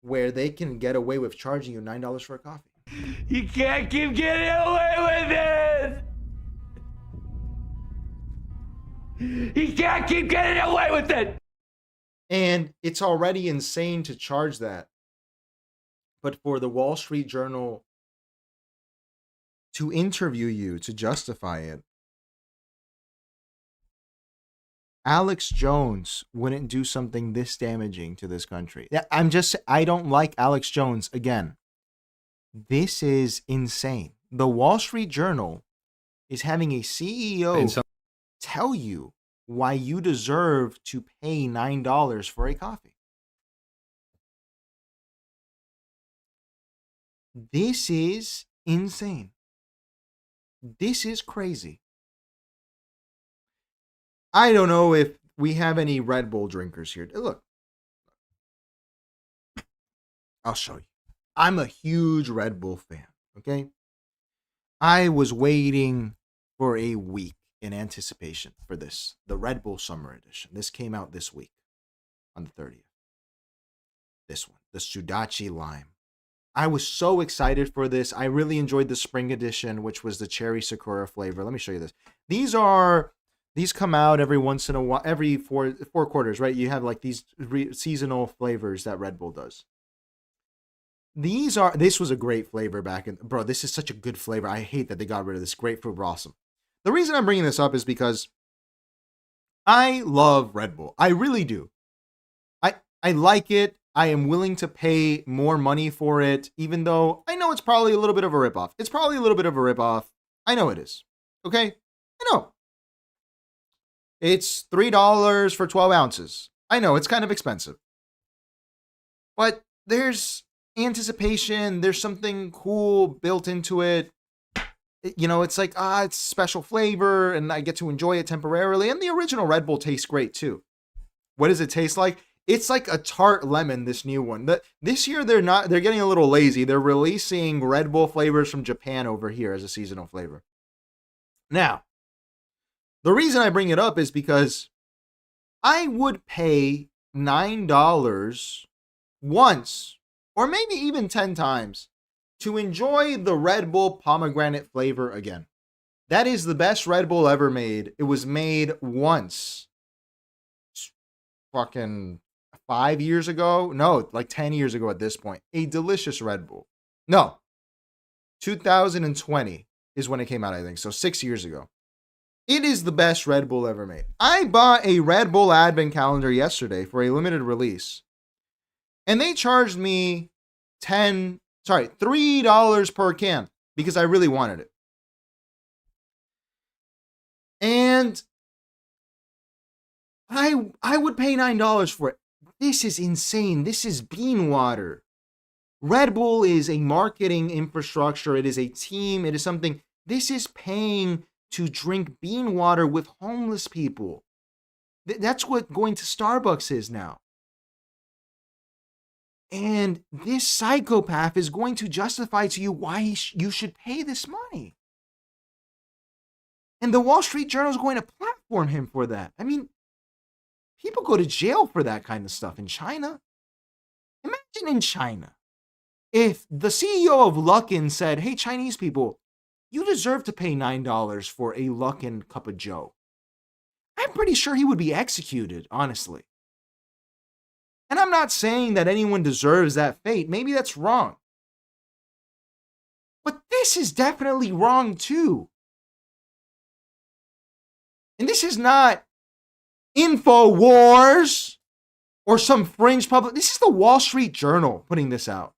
where they can get away with charging you $9 for a coffee. You can't keep getting away with it! You can't keep getting away with it! And it's already insane to charge that but for the Wall Street Journal to interview you to justify it, Alex Jones wouldn't do something this damaging to this country. I don't like Alex Jones. Again, this is insane. The Wall Street Journal is having a CEO tell you why you deserve to pay $9 for a coffee. This is insane. This is crazy. I don't know if we have any Red Bull drinkers here. Look, I'll show you. I'm a huge Red Bull fan, okay? I was waiting for a week in anticipation for this, the Red Bull Summer Edition. This came out this week on the 30th. This one, the Sudachi Lime. I was so excited for this. I really enjoyed the Spring Edition, which was the Cherry Sakura flavor. Let me show you this. These come out every once in a while, every four quarters, right? You have like these seasonal flavors that Red Bull does. This was a great flavor bro, this is such a good flavor. I hate that they got rid of this. Grapefruit blossom. The reason I'm bringing this up is because I love Red Bull. I really do. I like it. I am willing to pay more money for it, even though I know it's probably a little bit of a ripoff. It's probably a little bit of a ripoff. I know it is. Okay? I know. It's $3 for 12 ounces. I know, it's kind of expensive. But there's anticipation. There's something cool built into it. It's like, it's special flavor, and I get to enjoy it temporarily. And the original Red Bull tastes great, too. What does it taste like? It's like a tart lemon, this new one. This year, they're getting a little lazy. They're releasing Red Bull flavors from Japan over here as a seasonal flavor. Now, the reason I bring it up is because I would pay $9 once, or maybe even 10 times, to enjoy the Red Bull pomegranate flavor again. That is the best Red Bull ever made. It was made once. Fucking 5 years ago? No, like 10 years ago at this point. A delicious Red Bull. No. 2020 is when it came out, I think. So 6 years ago. It is the best Red Bull ever made. I bought a Red Bull Advent calendar yesterday for a limited release. And they charged me $3 per can because I really wanted it. And I would pay $9 for it. This is insane. This is bean water. Red Bull is a marketing infrastructure. It is a team. It is something. This is paying to drink bean water with homeless people. That's what going to Starbucks is now. And this psychopath is going to justify to you why you should pay this money. And the Wall Street Journal is going to platform him for that. I mean, people go to jail for that kind of stuff in China. Imagine in China, if the CEO of Luckin said, hey, Chinese people, you deserve to pay $9 for a Luckin cup of joe. I'm pretty sure he would be executed, honestly. And I'm not saying that anyone deserves that fate. Maybe that's wrong. But this is definitely wrong too. And this is not Infowars or some fringe public. This is the Wall Street Journal putting this out.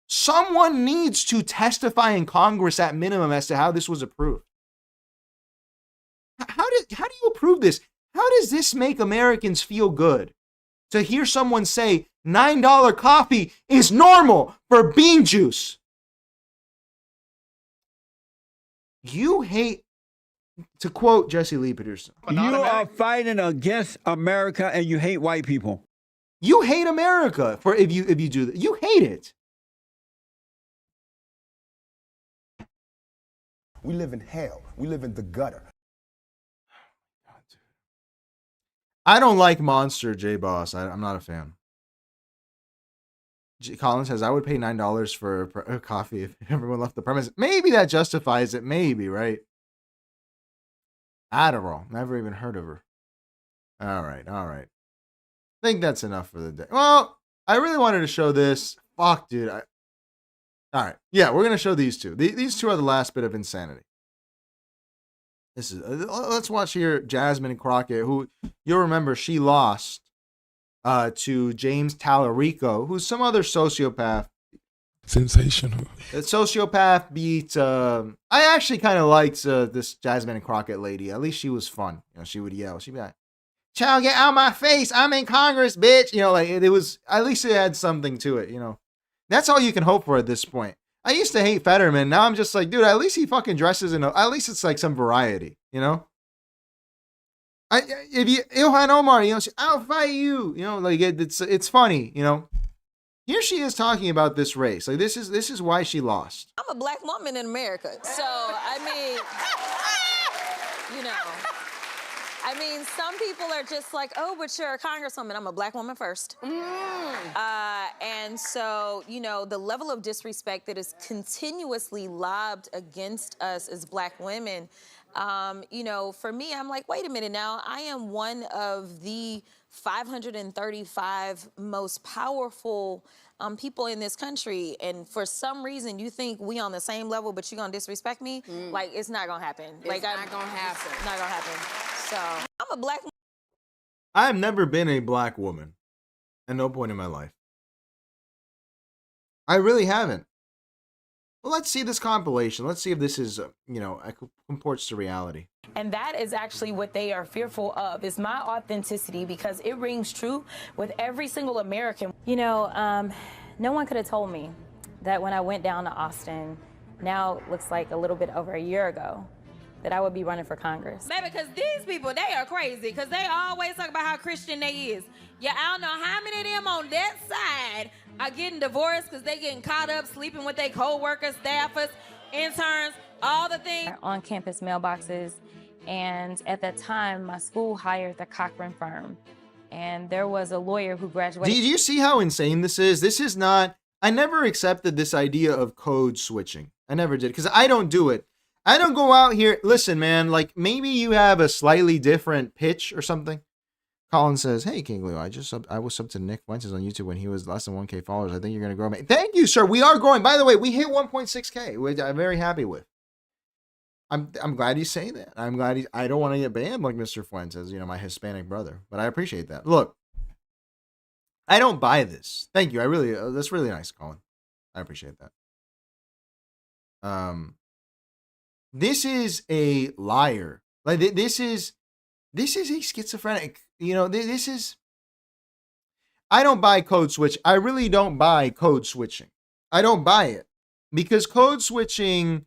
Someone needs to testify in Congress at minimum as to how this was approved. How do you approve this? How does this make Americans feel good? To hear someone say $9 coffee is normal for bean juice. You hate, to quote Jesse Lee Peterson, You are fighting against America and you hate white people. You hate America for if you do that. You hate it. We live in hell. We live in the gutter. I don't like Monster J Boss. I'm not a fan. Colin says, I would pay $9 for a coffee if everyone left the premise. Maybe that justifies it. Maybe, right? Adderall. Never even heard of her. All right. I think that's enough for the day. Well, I really wanted to show this. fuck, dude. All right. Yeah, we're going to show these two. These two are the last bit of insanity. This is let's watch here Jasmine Crockett, who you'll remember she lost to James Tallarico, who's some other sociopath. Sensational. The sociopath beat I actually kind of liked this Jasmine Crockett lady. At least she was fun. You know, she would yell. She'd be like, "Child, get out of my face. I'm in Congress, bitch." You know, like it was, at least it had something to it, you know. That's all you can hope for at this point. I used to hate Fetterman. Now I'm just like, dude, at least he fucking dresses in at least it's like some variety, you know? If you, Ilhan Omar, you know, I'll fight you, you know, like it's funny, you know? Here she is talking about this race. Like this is why she lost. I'm a black woman in America. So, I mean, you know, some people are just like, oh, but you're a congresswoman. I'm a black woman first. And so, you know, the level of disrespect that is continuously lobbed against us as black women, you know, for me, I'm like, wait a minute now. I am one of the 535 most powerful people in this country, and for some reason you think we on the same level, but you're gonna disrespect me? Like, it's not gonna happen. It's not gonna happen. It's not gonna happen. So I'm a black. I've never been a black woman at no point in my life. I really haven't. Well, let's see this compilation. Let's see if this is, you know, comports to reality. And that is actually what they are fearful of, is my authenticity, because it rings true with every single American. You know, no one could have told me that when I went down to Austin, now it looks like a little bit over a year ago, that I would be running for Congress. Baby, because these people, they are crazy, because they always talk about how Christian they is. Yeah, I don't know how many of them on that side are getting divorced because they getting caught up sleeping with their co-workers, staffers, interns, all the things. On-campus mailboxes, and at that time, my school hired the Cochran firm, and there was a lawyer who graduated. Do you see how insane this is? This is not, I never accepted this idea of code switching. I never did, because I don't do it. I don't go out here, listen, man, like maybe you have a slightly different pitch or something. Colin says, hey, King Lou, I was sub to Nick Fuentes on YouTube when he was less than 1K followers. I think you're going to grow. Thank you, sir. We are growing. By the way, we hit 1.6K, which I'm very happy with. I'm glad he's saying that. I'm glad I don't want to get banned like Mr. Fuentes, you know, my Hispanic brother. But I appreciate that. Look, I don't buy this. Thank you. I really, that's really nice, Colin. I appreciate that. This is a liar. Like this is a schizophrenic. You know, this is. I don't buy code switch. I really don't buy code switching. I don't buy it because code switching.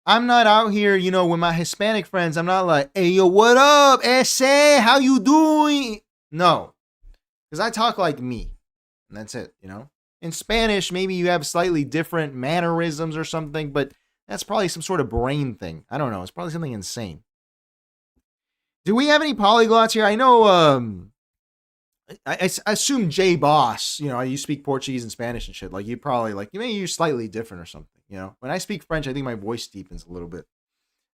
I'm not out here, you know, with my Hispanic friends. I'm not like, hey, yo, what up, ese? How you doing? No, because I talk like me, and that's it. You know, in Spanish, maybe you have slightly different mannerisms or something, but that's probably some sort of brain thing. I don't know. It's probably something insane. Do we have any polyglots here? I know, I assume J Boss, you know, you speak Portuguese and Spanish and shit. Like, you probably, like, maybe you're slightly different or something, you know? When I speak French, I think my voice deepens a little bit.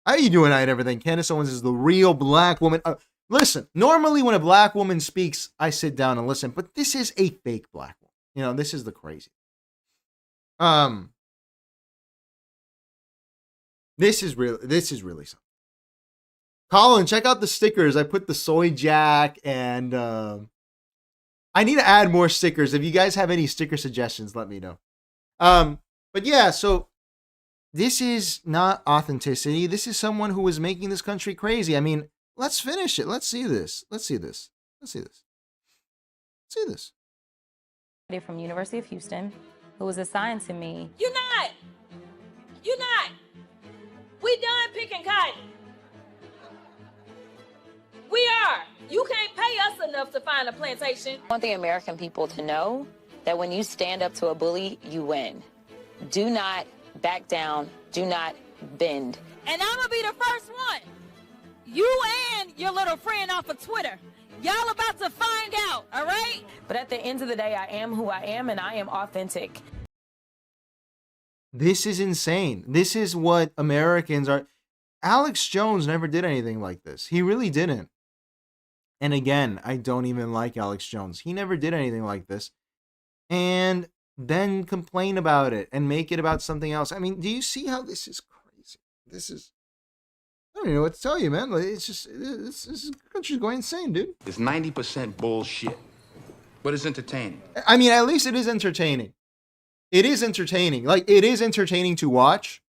How you doing, and everything? Candace Owens is the real black woman. Listen, normally when a black woman speaks, I sit down and listen, but this is a fake black woman. You know, this is the crazy. This is really something. Colin, check out the stickers. I put the soy jack and I need to add more stickers. If you guys have any sticker suggestions, let me know. But yeah, so this is not authenticity. This is someone who is making this country crazy. I mean, let's finish it. Let's see this. Let's see this. Let's see this. Let's see this. From University of Houston, who was assigned to me. You're not. We done picking cotton. We are. You can't pay us enough to find a plantation. I want the American people to know that when you stand up to a bully, you win. Do not back down. Do not bend. And I'm gonna be the first one. You and your little friend off of Twitter. Y'all about to find out, all right? But at the end of the day, I am who I am, and I am authentic. This is insane. This is what Americans are. Alex Jones never did anything like this. He really didn't. And again, I don't even like Alex Jones. He never did anything like this. And then complain about it and make it about something else. I mean, do you see how this is crazy? This is, I don't even know what to tell you, man. Like, it's just, this country's going insane, dude. It's 90% bullshit, but it's entertaining. I mean, at least it is entertaining. It is entertaining. Like, it is entertaining to watch.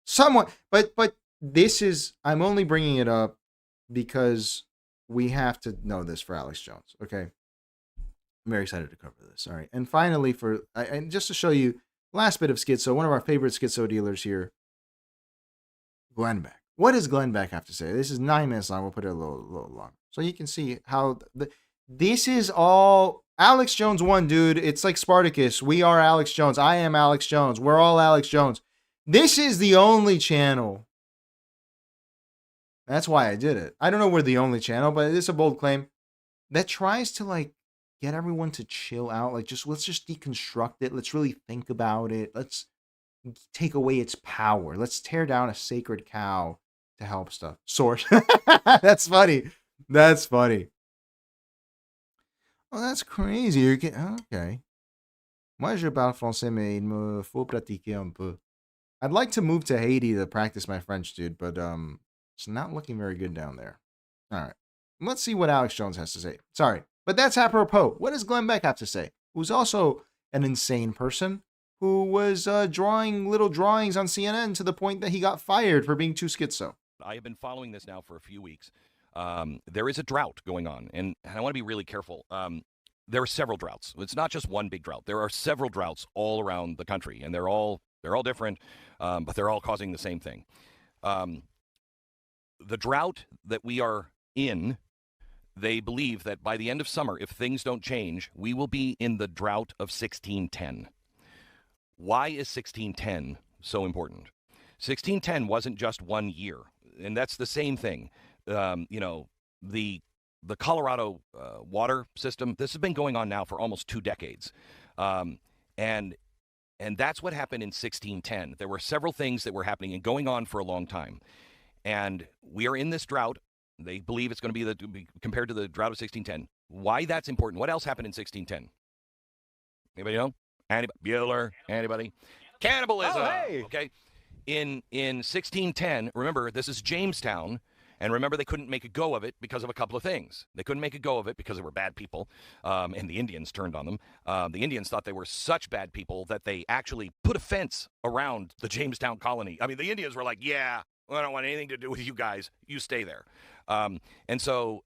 Somewhat, but this is, I'm only bringing it up because we have to know this for Alex Jones, okay? I'm very excited to cover this, all right? And finally, and just to show you, last bit of schizo, one of our favorite schizo dealers here, Glenn Beck. What does Glenn Beck have to say? This is 9 minutes long. We'll put it a little long. So you can see how, this is all, Alex Jones won, dude. It's like Spartacus. We are Alex Jones. I am Alex Jones. We're all Alex Jones. This is the only channel. That's why I did it. I don't know we're the only channel, but it's a bold claim that tries to like get everyone to chill out. Like, let's just deconstruct it. Let's really think about it. Let's take away its power. Let's tear down a sacred cow to help stuff. Source. That's funny. That's funny. Oh, that's crazy. You're getting, okay. Moi, je parle français, mais il me faut pratiquer un peu. I'd like to move to Haiti to practice my French, dude, but it's not looking very good down there. All right. Let's see what Alex Jones has to say. Sorry, but that's apropos. What does Glenn Beck have to say? Who's also an insane person who was drawing little drawings on CNN to the point that he got fired for being too schizo. I have been following this now for a few weeks. There is a drought going on, and I want to be really careful. There are several droughts. It's not just one big drought. There are several droughts all around the country, and they're all different, but they're all causing the same thing. The drought that we are in, they believe that by the end of summer, if things don't change, we will be in the drought of 1610. Why is 1610 so important? 1610 wasn't just 1 year, and that's the same thing. The Colorado water system, this has been going on now for almost 2 decades. And that's what happened in 1610. There were several things that were happening and going on for a long time. And we are in this drought. They believe it's going to be compared to the drought of 1610. Why that's important? What else happened in 1610? Anybody know? Bueller? Anybody? Cannibalism. Oh, hey. Okay. In 1610, remember, this is Jamestown. And remember, they couldn't make a go of it because of a couple of things. They couldn't make a go of it because they were bad people, and the Indians turned on them. The Indians thought they were such bad people that they actually put a fence around the Jamestown colony. I mean, the Indians were like, yeah, I don't want anything to do with you guys. You stay there. And so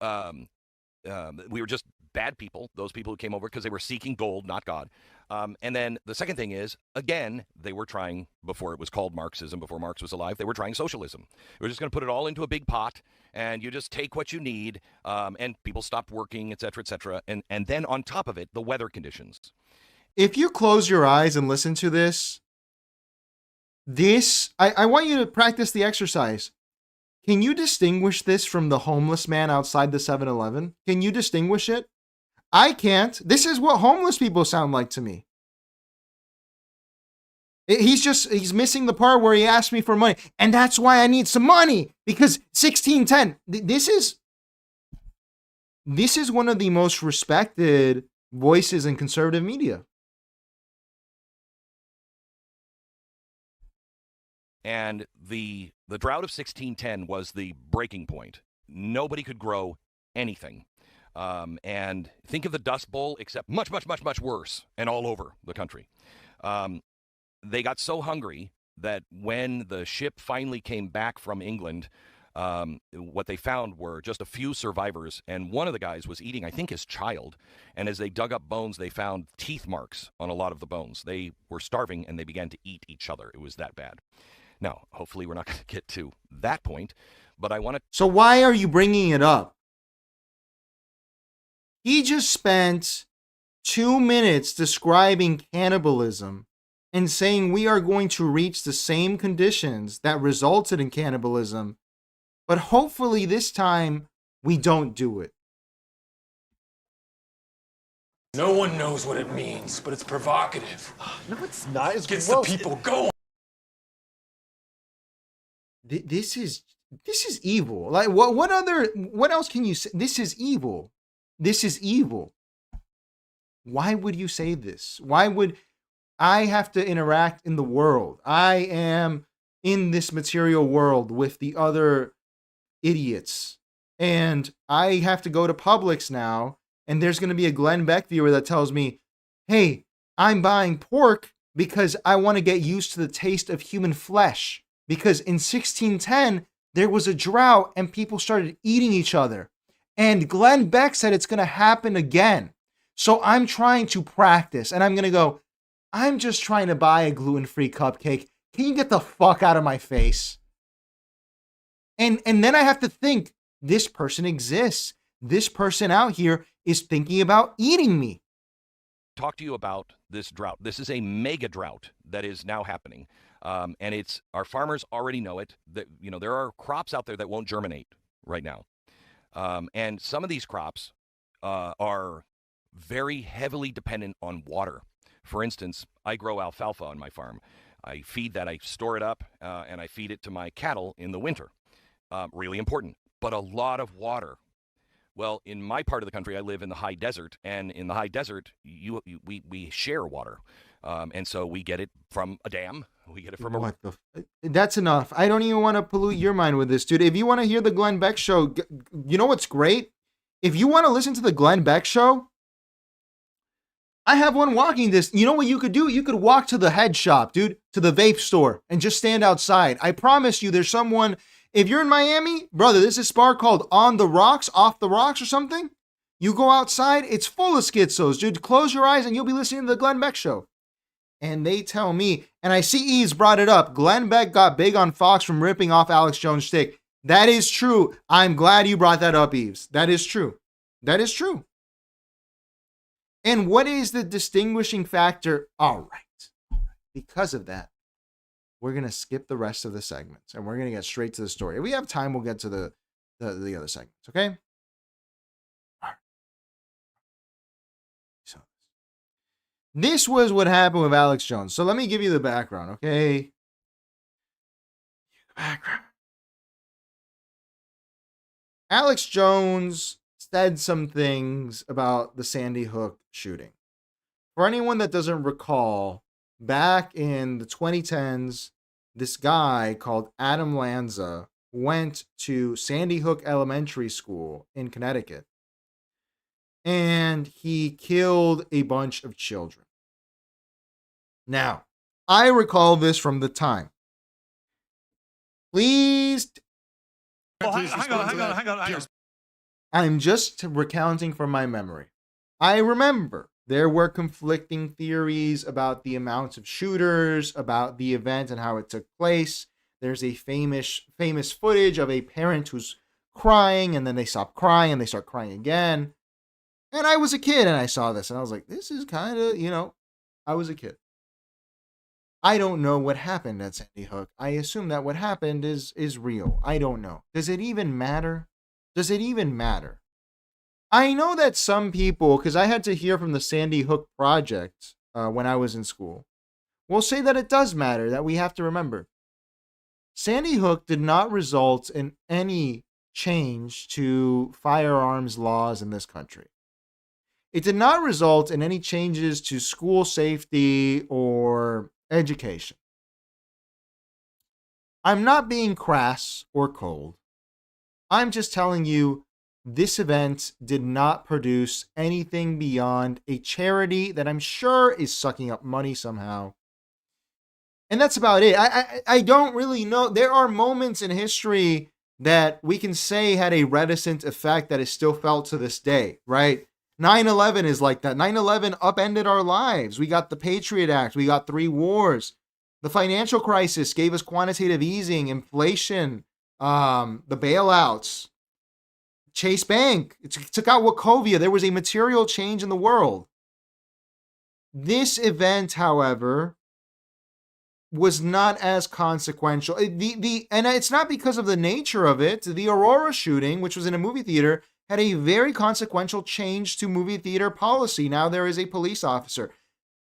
we were just bad people, those people who came over because they were seeking gold, not God. And then the second thing is, again, they were trying, before it was called Marxism, before Marx was alive, they were trying socialism. We're just going to put it all into a big pot, and you just take what you need, and people stopped working, et cetera, et cetera. And then on top of it, the weather conditions. If you close your eyes and listen to this, I want you to practice the exercise. Can you distinguish this from the homeless man outside the 7-Eleven? Can you distinguish it? I can't. This is what homeless people sound like to me. He's missing the part where he asked me for money. And that's why I need some money. Because 1610, this is one of the most respected voices in conservative media. And the drought of 1610 was the breaking point. Nobody could grow anything. And think of the Dust Bowl, except much, much, much, much worse and all over the country. They got so hungry that when the ship finally came back from England, what they found were just a few survivors. And one of the guys was eating, I think, his child. And as they dug up bones, they found teeth marks on a lot of the bones. They were starving and they began to eat each other. It was that bad. Now, hopefully we're not going to get to that point, but I want to... So why are you bringing it up? He just spent 2 minutes describing cannibalism and saying we are going to reach the same conditions that resulted in cannibalism, but hopefully this time we don't do it. No one knows what it means, but it's provocative. No, it's not. It gets the people going. This is evil. Like what else can you say? This is evil. This is evil. Why would you say this? Why would I have to interact in the world? I am in this material world with the other idiots. And I have to go to Publix now, and there's going to be a Glenn Beck viewer that tells me, hey, I'm buying pork because I want to get used to the taste of human flesh. Because in 1610, there was a drought and people started eating each other. And Glenn Beck said it's going to happen again. So I'm trying to practice, and I'm going to go, I'm just trying to buy a gluten-free cupcake. Can you get the fuck out of my face? And then I have to think, this person exists. This person out here is thinking about eating me. Talk to you about this drought. This is a mega drought that is now happening. And it's, our farmers already know it. That, you know, there are crops out there that won't germinate right now. And some of these crops are very heavily dependent on water. For instance, I grow alfalfa on my farm. I feed that, I store it up, and I feed it to my cattle in the winter. Really important, but a lot of water. Well, in my part of the country, I live in the high desert, and in the high desert, we share water. And so we get it from a dam. We get it from That's enough. I don't even want to pollute your mind with this, dude. If you want to hear the Glenn Beck show, you know what's great? If you want to listen to the Glenn Beck show, I have one walking distance. You know what you could do? You could walk to the head shop, dude, to the vape store, and just stand outside. I promise you there's someone, if you're in Miami, brother, there's this bar called On the Rocks, Off the Rocks or something. You go outside, it's full of schizos, dude. Close your eyes and you'll be listening to the Glenn Beck show. And they tell me, and I see Eves brought it up, Glenn Beck got big on Fox from ripping off Alex Jones' shtick. That is true. I'm glad you brought that up, Eves. That is true. That is true. And what is the distinguishing factor? All right. Because of that, we're going to skip the rest of the segments and we're going to get straight to the story. If we have time, we'll get to the other segments, okay? All right. So this was what happened with Alex Jones. So let me give you the background, okay? Alex Jones said some things about the Sandy Hook shooting. For anyone that doesn't recall, back in the 2010s, this guy called Adam Lanza went to Sandy Hook Elementary School in Connecticut, and he killed a bunch of children. Now, I recall this from the time. Please. Hang on. I'm just recounting from my memory. I remember there were conflicting theories about the amounts of shooters, about the event and how it took place. There's a famous footage of a parent who's crying, and then they stop crying and they start crying again. And I was a kid and I saw this and I was like, this is kind of, I was a kid. I don't know what happened at Sandy Hook. I assume that what happened is real. I don't know. Does it even matter? Does it even matter? I know that some people, because I had to hear from the Sandy Hook Project when I was in school, will say that it does matter, that we have to remember. Sandy Hook did not result in any change to firearms laws in this country. It did not result in any changes to school safety or education. I'm not being crass or cold. I'm just telling you, this event did not produce anything beyond a charity that I'm sure is sucking up money somehow. And that's about it. I don't really know. There are moments in history that we can say had a reticent effect that is still felt to this day, right? 9/11 is like that. 9/11 upended our lives. We got the Patriot Act. We got 3 wars. The financial crisis gave us quantitative easing, inflation, the bailouts, Chase Bank, it took out Wachovia. There was a material change in the world. This event, however, was not as consequential. And it's not because of the nature of it. The Aurora shooting, which was in a movie theater, had a very consequential change to movie theater policy. Now there is a police officer.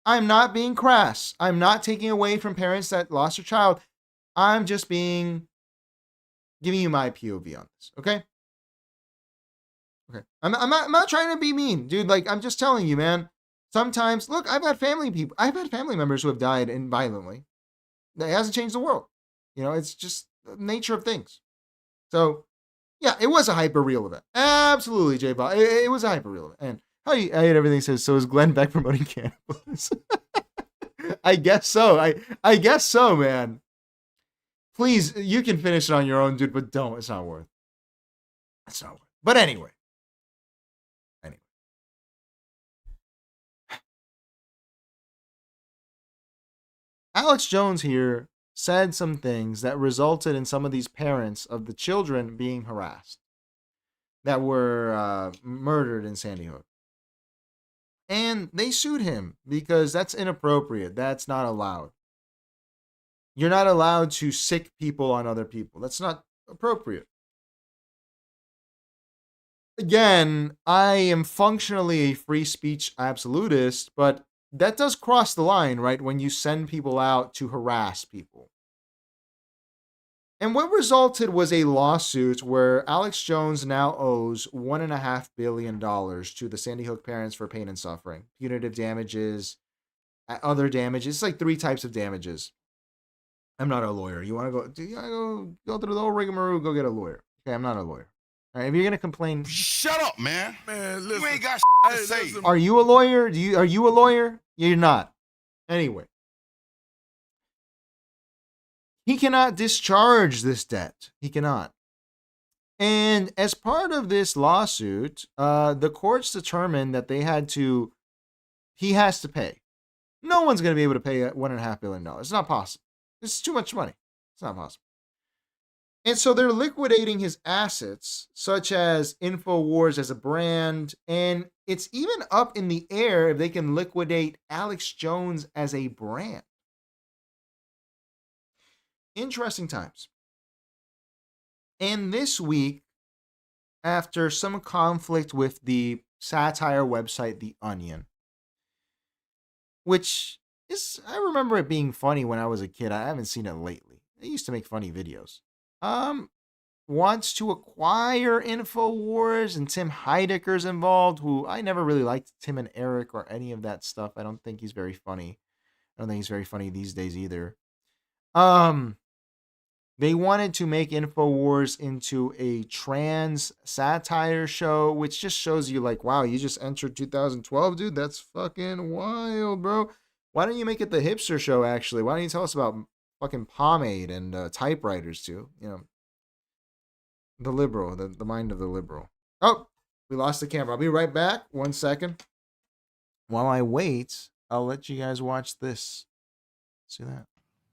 I'm not being crass. I'm not taking away from parents that lost their child. I'm just giving you my POV on this, okay? Okay. I'm not trying to be mean, dude. Like, I'm just telling you, man. Sometimes, look, I've had family members who have died violently. It hasn't changed the world. It's just the nature of things. So, yeah, it was a hyper real event. Absolutely, J Bob. It was a hyper real event. And I hate everything says, so is Glenn Beck promoting cannibalism? I guess so. I guess so, man. Please, you can finish it on your own, dude, but don't. It's not worth it. It's not worth it. But anyway. Alex Jones here said some things that resulted in some of these parents of the children being harassed that were murdered in Sandy Hook. And they sued him because that's inappropriate. That's not allowed. You're not allowed to sick people on other people. That's not appropriate. Again, I am functionally a free speech absolutist, but that does cross the line, right? When you send people out to harass people. And what resulted was a lawsuit where Alex Jones now owes $1.5 billion to the Sandy Hook parents for pain and suffering, punitive damages, other damages. It's like 3 types of damages. I'm not a lawyer. You want to go? Do you want to go through the whole rigmarole? Go get a lawyer. Okay, I'm not a lawyer. All right, if you're gonna complain, shut up, man. Man, listen, you ain't got to say. Listen. Are you a lawyer? Are you a lawyer? You're not. Anyway. He cannot discharge this debt. He cannot. And as part of this lawsuit, the courts determined that he has to pay. No one's going to be able to pay $1.5 billion. It's not possible. It's too much money. It's not possible. And so they're liquidating his assets, such as Infowars as a brand. And it's even up in the air if they can liquidate Alex Jones as a brand. Interesting times. And this week, after some conflict with the satire website, The Onion, which is, I remember it being funny when I was a kid. I haven't seen it lately. They used to make funny videos. Wants to acquire Infowars, and Tim Heidecker's involved, who I never really liked Tim and Eric or any of that stuff. I don't think he's very funny. I don't think he's very funny these days either. They wanted to make Infowars into a trans satire show, which just shows you like, wow, you just entered 2012, dude. That's fucking wild, bro. Why don't you make it the hipster show, actually? Why don't you tell us about fucking pomade and typewriters, too? The liberal, the mind of the liberal. Oh, we lost the camera. I'll be right back. 1 second. While I wait, I'll let you guys watch this. See that?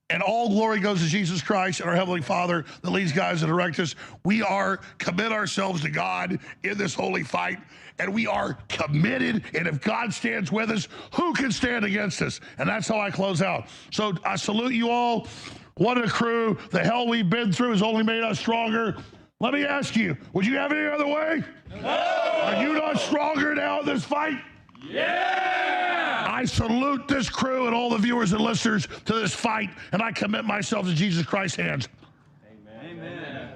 And all glory goes to Jesus Christ and our Heavenly Father that leads, guides, and directs us. We commit ourselves to God in this holy fight, and we are committed. And if God stands with us, who can stand against us? And that's how I close out. So I salute you all. What a crew. The hell we've been through has only made us stronger. Let me ask you, would you have any other way? No. Are you not stronger now in this fight? Yeah! I salute this crew and all the viewers and listeners to this fight, and I commit myself to Jesus Christ's hands. Amen.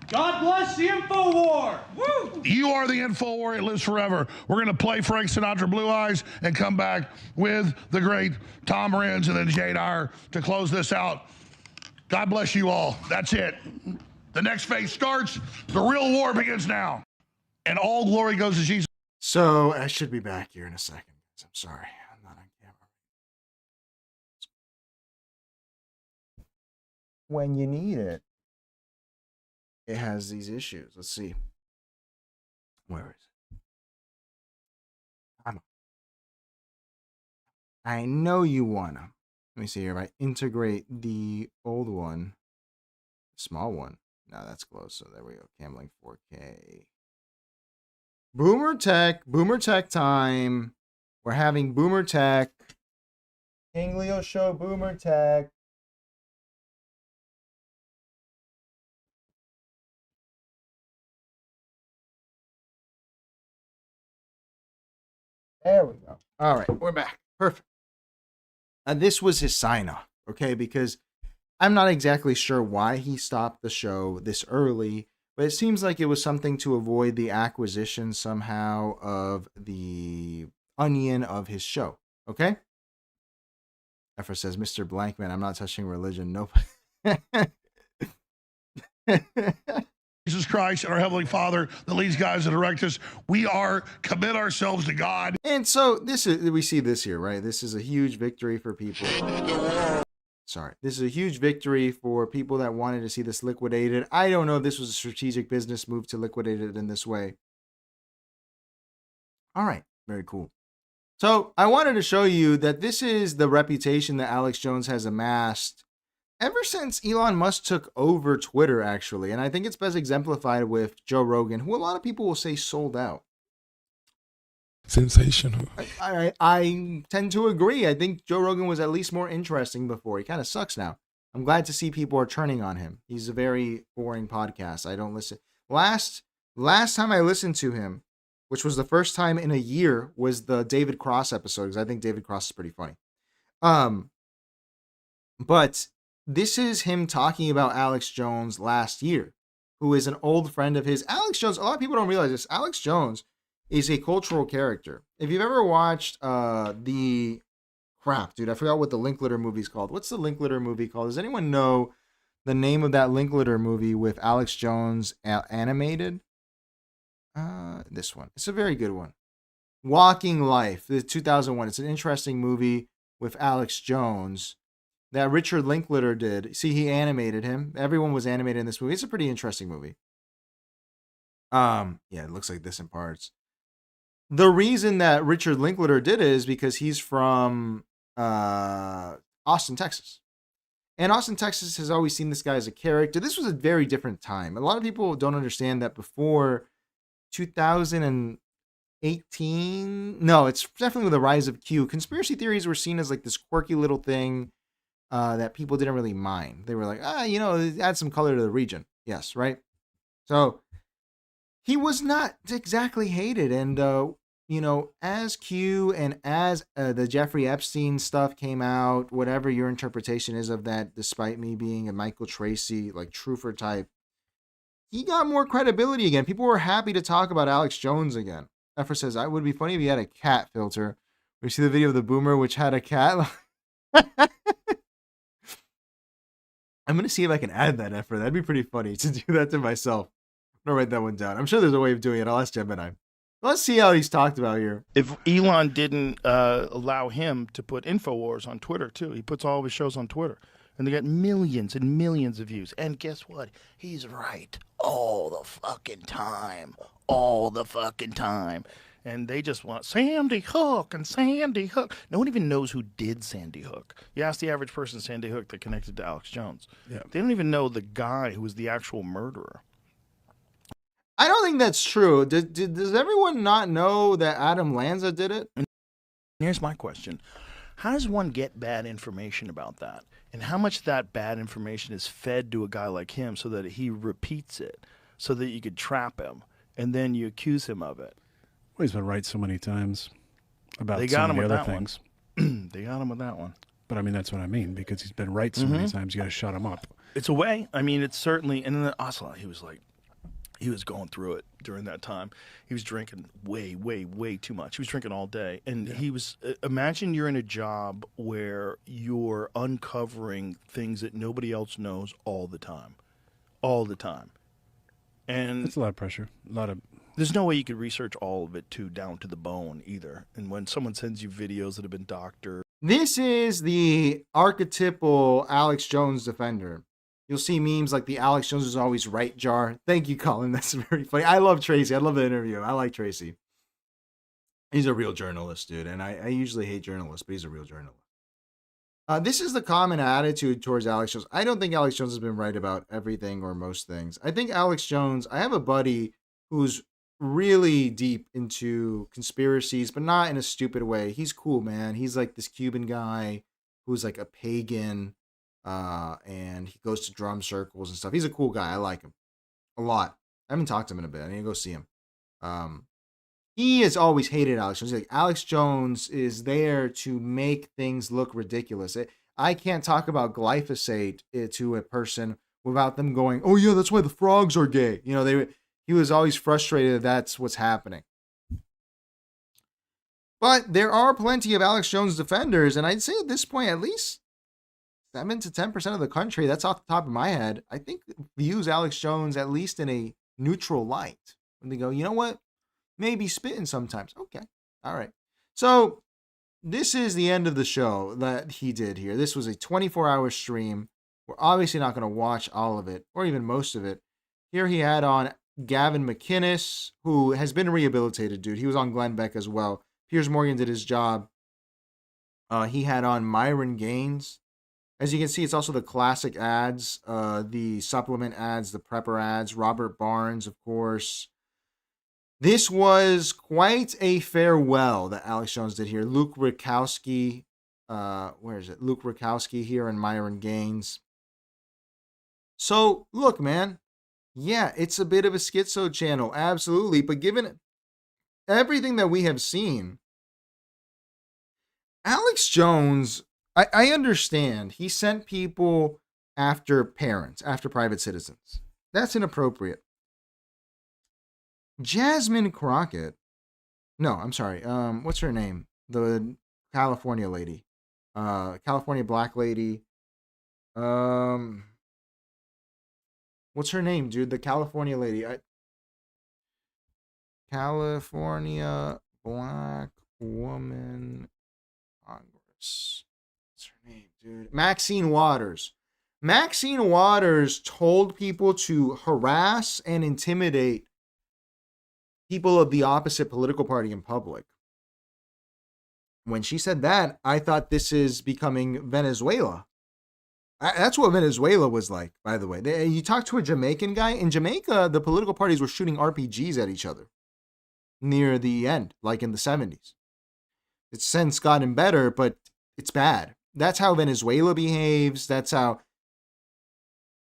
God bless the Infowar! Woo! You are the Infowar. It lives forever. We're going to play Frank Sinatra Blue Eyes and come back with the great Tom Renz and then Jay Dyer to close this out. God bless you all. That's it. The next phase starts. The real war begins now. And all glory goes to Jesus. So I should be back here in a second. I'm sorry. I'm not on camera. When you need it, it has these issues. Let's see. Where is it? I know you wanna. Let me see here. If I integrate the old one, small one. No, that's close. So there we go. Camlink 4K. Boomer Tech time. We're having Boomer Tech. King Leo Show Boomer Tech. There we go. All right, we're back. Perfect. This was his sign-off, okay? Because I'm not exactly sure why he stopped the show this early, but it seems like it was something to avoid the acquisition somehow of the onion of his show. Okay? Efra says, Mr. Blankman, I'm not touching religion. Nope. Jesus Christ, our Heavenly Father, the leads, guys, and direct us. We are commit ourselves to God. And so we see this here, right? This is a huge victory for people. Sorry. This is a huge victory for people that wanted to see this liquidated. I don't know if this was a strategic business move to liquidate it in this way. All right. Very cool. So I wanted to show you that this is the reputation that Alex Jones has amassed ever since Elon Musk took over Twitter, actually. And I think it's best exemplified with Joe Rogan, who a lot of people will say sold out. Sensational. I tend to agree. I think Joe Rogan was at least more interesting before. He kind of sucks now. I'm glad to see people are turning on him. He's a very boring podcast. I don't listen. Last time I listened to him, which was the first time in a year, was the David Cross episode, because I think David Cross is pretty funny. But this is him talking about Alex Jones last year, who is an old friend of his. Alex Jones, a lot of people don't realize this. Alex Jones is a cultural character. If you've ever watched I forgot what the Linklater movie is called. What's the Linklater movie called? Does anyone know the name of that Linklater movie with Alex Jones animated? This one. It's a very good one. Walking Life, the 2001. It's an interesting movie with Alex Jones that Richard Linklater did. See, he animated him. Everyone was animated in this movie. It's a pretty interesting movie. Yeah, it looks like this in parts. The reason that Richard Linklater did it is because he's from Austin, Texas. And Austin, Texas has always seen this guy as a character. This was a very different time. A lot of people don't understand that before 2018. No, it's definitely with the rise of Q. Conspiracy theories were seen as like this quirky little thing that people didn't really mind. They were like, add some color to the region. Yes, right? So he was not exactly hated. And, as Q and as the Jeffrey Epstein stuff came out, whatever your interpretation is of that, despite me being a Michael Tracy, like truther type, he got more credibility again. People were happy to talk about Alex Jones again. Effer says, it would be funny if he had a cat filter. We see the video of the boomer, which had a cat. I'm going to see if I can add that, Effer. That'd be pretty funny to do that to myself. I'm going to write that one down. I'm sure there's a way of doing it. I'll ask Gemini. Let's see how he's talked about here. If Elon didn't allow him to put Infowars on Twitter, too. He puts all of his shows on Twitter. And they get millions and millions of views. And guess what? He's right all the fucking time. All the fucking time. And they just want Sandy Hook and Sandy Hook. No one even knows who did Sandy Hook. You ask the average person Sandy Hook that connected to Alex Jones. Yeah. They don't even know the guy who was the actual murderer. I don't think that's true. Does everyone not know that Adam Lanza did it? And here's my question. How does one get bad information about that? And how much of that bad information is fed to a guy like him so that he repeats it, so that you could trap him, and then you accuse him of it? Well, he's been right so many times about they got some him of the with other that things. They got him with that one. But I mean, that's what I mean, because he's been right so many times, you got to shut him up. It's a way. I mean, it's certainly, and then Ocelot, he was going through it during that time. He was drinking way, way, way too much. He was drinking all day. And he was, imagine you're in a job where you're uncovering things that nobody else knows all the time. All the time. And it's a lot of pressure. There's no way you could research all of it down to the bone either. And when someone sends you videos that have been doctored. This is the archetypal Alex Jones defender. You'll see memes like the Alex Jones is always right jar. Thank you, Colin. That's very funny. I love Tracy. I love the interview. I like Tracy. He's a real journalist, dude. And I usually hate journalists, but he's a real journalist. This is the common attitude towards Alex Jones. I don't think Alex Jones has been right about everything or most things. I think Alex Jones, I have a buddy who's really deep into conspiracies, but not in a stupid way. He's cool, man. He's like this Cuban guy who's like a pagan. And he goes to drum circles and stuff. He's a cool guy. I like him a lot. I haven't talked to him in a bit. I need to go see him. He has always hated Alex Jones. He's like, Alex Jones is there to make things look ridiculous. I can't talk about glyphosate to a person without them going, oh yeah, that's why the frogs are gay. He was always frustrated that that's what's happening. But there are plenty of Alex Jones defenders, and I'd say at this point, at least 7 to 10% of the country, that's off the top of my head, I think views Alex Jones at least in a neutral light. When they go, you know what? Maybe spitting sometimes. Okay. All right. So this is the end of the show that he did here. This was a 24-hour stream. We're obviously not going to watch all of it or even most of it. Here he had on Gavin McInnes, who has been rehabilitated, dude. He was on Glenn Beck as well. Piers Morgan did his job. He had on Myron Gaines. As you can see, it's also the classic ads, the supplement ads, the prepper ads, Robert Barnes, of course. This was quite a farewell that Alex Jones did here. Luke Rukowski, where is it? Luke Rukowski here and Myron Gaines. So, look, man. Yeah, it's a bit of a schizo channel, absolutely. But given everything that we have seen, Alex Jones, I understand. He sent people after parents, after private citizens. That's inappropriate. Jasmine Crockett. No, I'm sorry. What's her name? The California lady. California black lady. What's her name, dude? The California lady. California black woman Congress. What's her name, dude? Maxine Waters. Maxine Waters told people to harass and intimidate people of the opposite political party in public. When she said that, I thought this is becoming Venezuela. That's what Venezuela was like, by the way. You talk to a Jamaican guy. In Jamaica, the political parties were shooting RPGs at each other near the end, like in the 70s. It's since gotten better, but it's bad. That's how Venezuela behaves. That's how...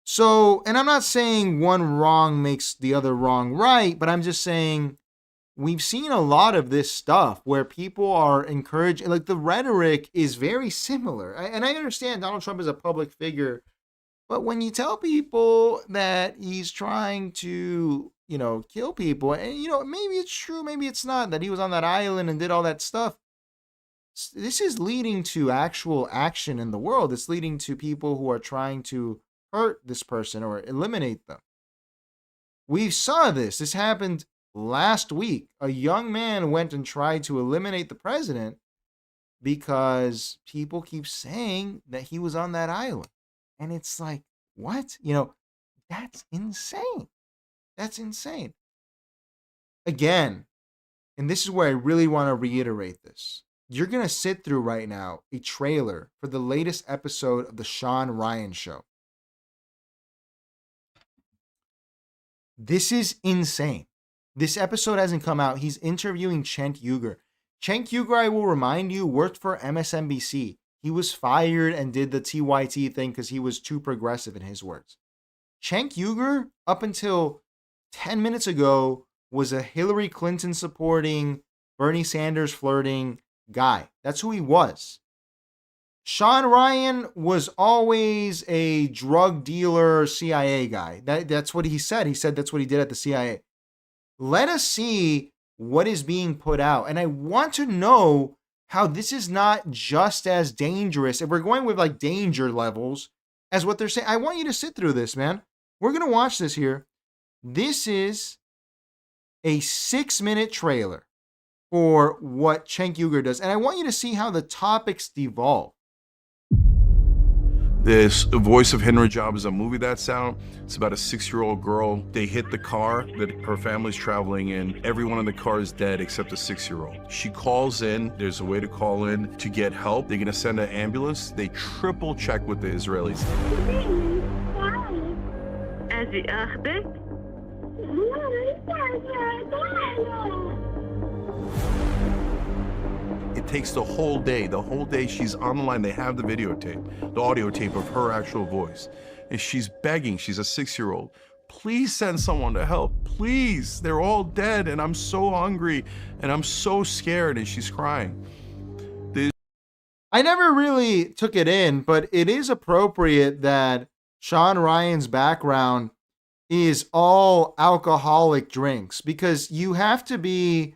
So, and I'm not saying one wrong makes the other wrong right, but I'm just saying we've seen a lot of this stuff where people are encouraged, like the rhetoric is very similar. And I understand Donald Trump is a public figure, but when you tell people that he's trying to, kill people, and, maybe it's true, maybe it's not, that he was on that island and did all that stuff, this is leading to actual action in the world. It's leading to people who are trying to hurt this person or eliminate them. We saw this. This happened last week. A young man went and tried to eliminate the president because people keep saying that he was on that island. And it's like, what? That's insane. That's insane. Again, and this is where I really want to reiterate this. You're going to sit through right now a trailer for the latest episode of the Shawn Ryan show. This is insane. This episode hasn't come out. He's interviewing Cenk Uygur. Cenk Uygur, I will remind you, worked for MSNBC. He was fired and did the TYT thing because he was too progressive in his words. Cenk Uygur, up until 10 minutes ago, was a Hillary Clinton supporting, Bernie Sanders flirting guy. That's who he was. Shawn Ryan was always a drug dealer CIA guy. That's what he said. He said that's what he did at the CIA. Let us see what is being put out. And I want to know how this is not just as dangerous. If we're going with like danger levels as what they're saying, I want you to sit through this, man. We're going to watch this here. This is a 6-minute trailer for what Cenk Uygur does. And I want you to see how the topics devolve. This Voice of Henry Job is a movie that's out. It's about a 6-year-old girl. They hit the car that her family's traveling in. Everyone in the car is dead except a 6-year-old. She calls in. There's a way to call in to get help. They're gonna send an ambulance. They triple check with the Israelis. It takes the whole day. The whole day she's on the line. They have the videotape, the audio tape of her actual voice. And she's begging, she's a 6-year-old, please send someone to help, please. They're all dead and I'm so hungry and I'm so scared, and she's crying. I never really took it in, but it is appropriate that Shawn Ryan's background is all alcoholic drinks, because you have to be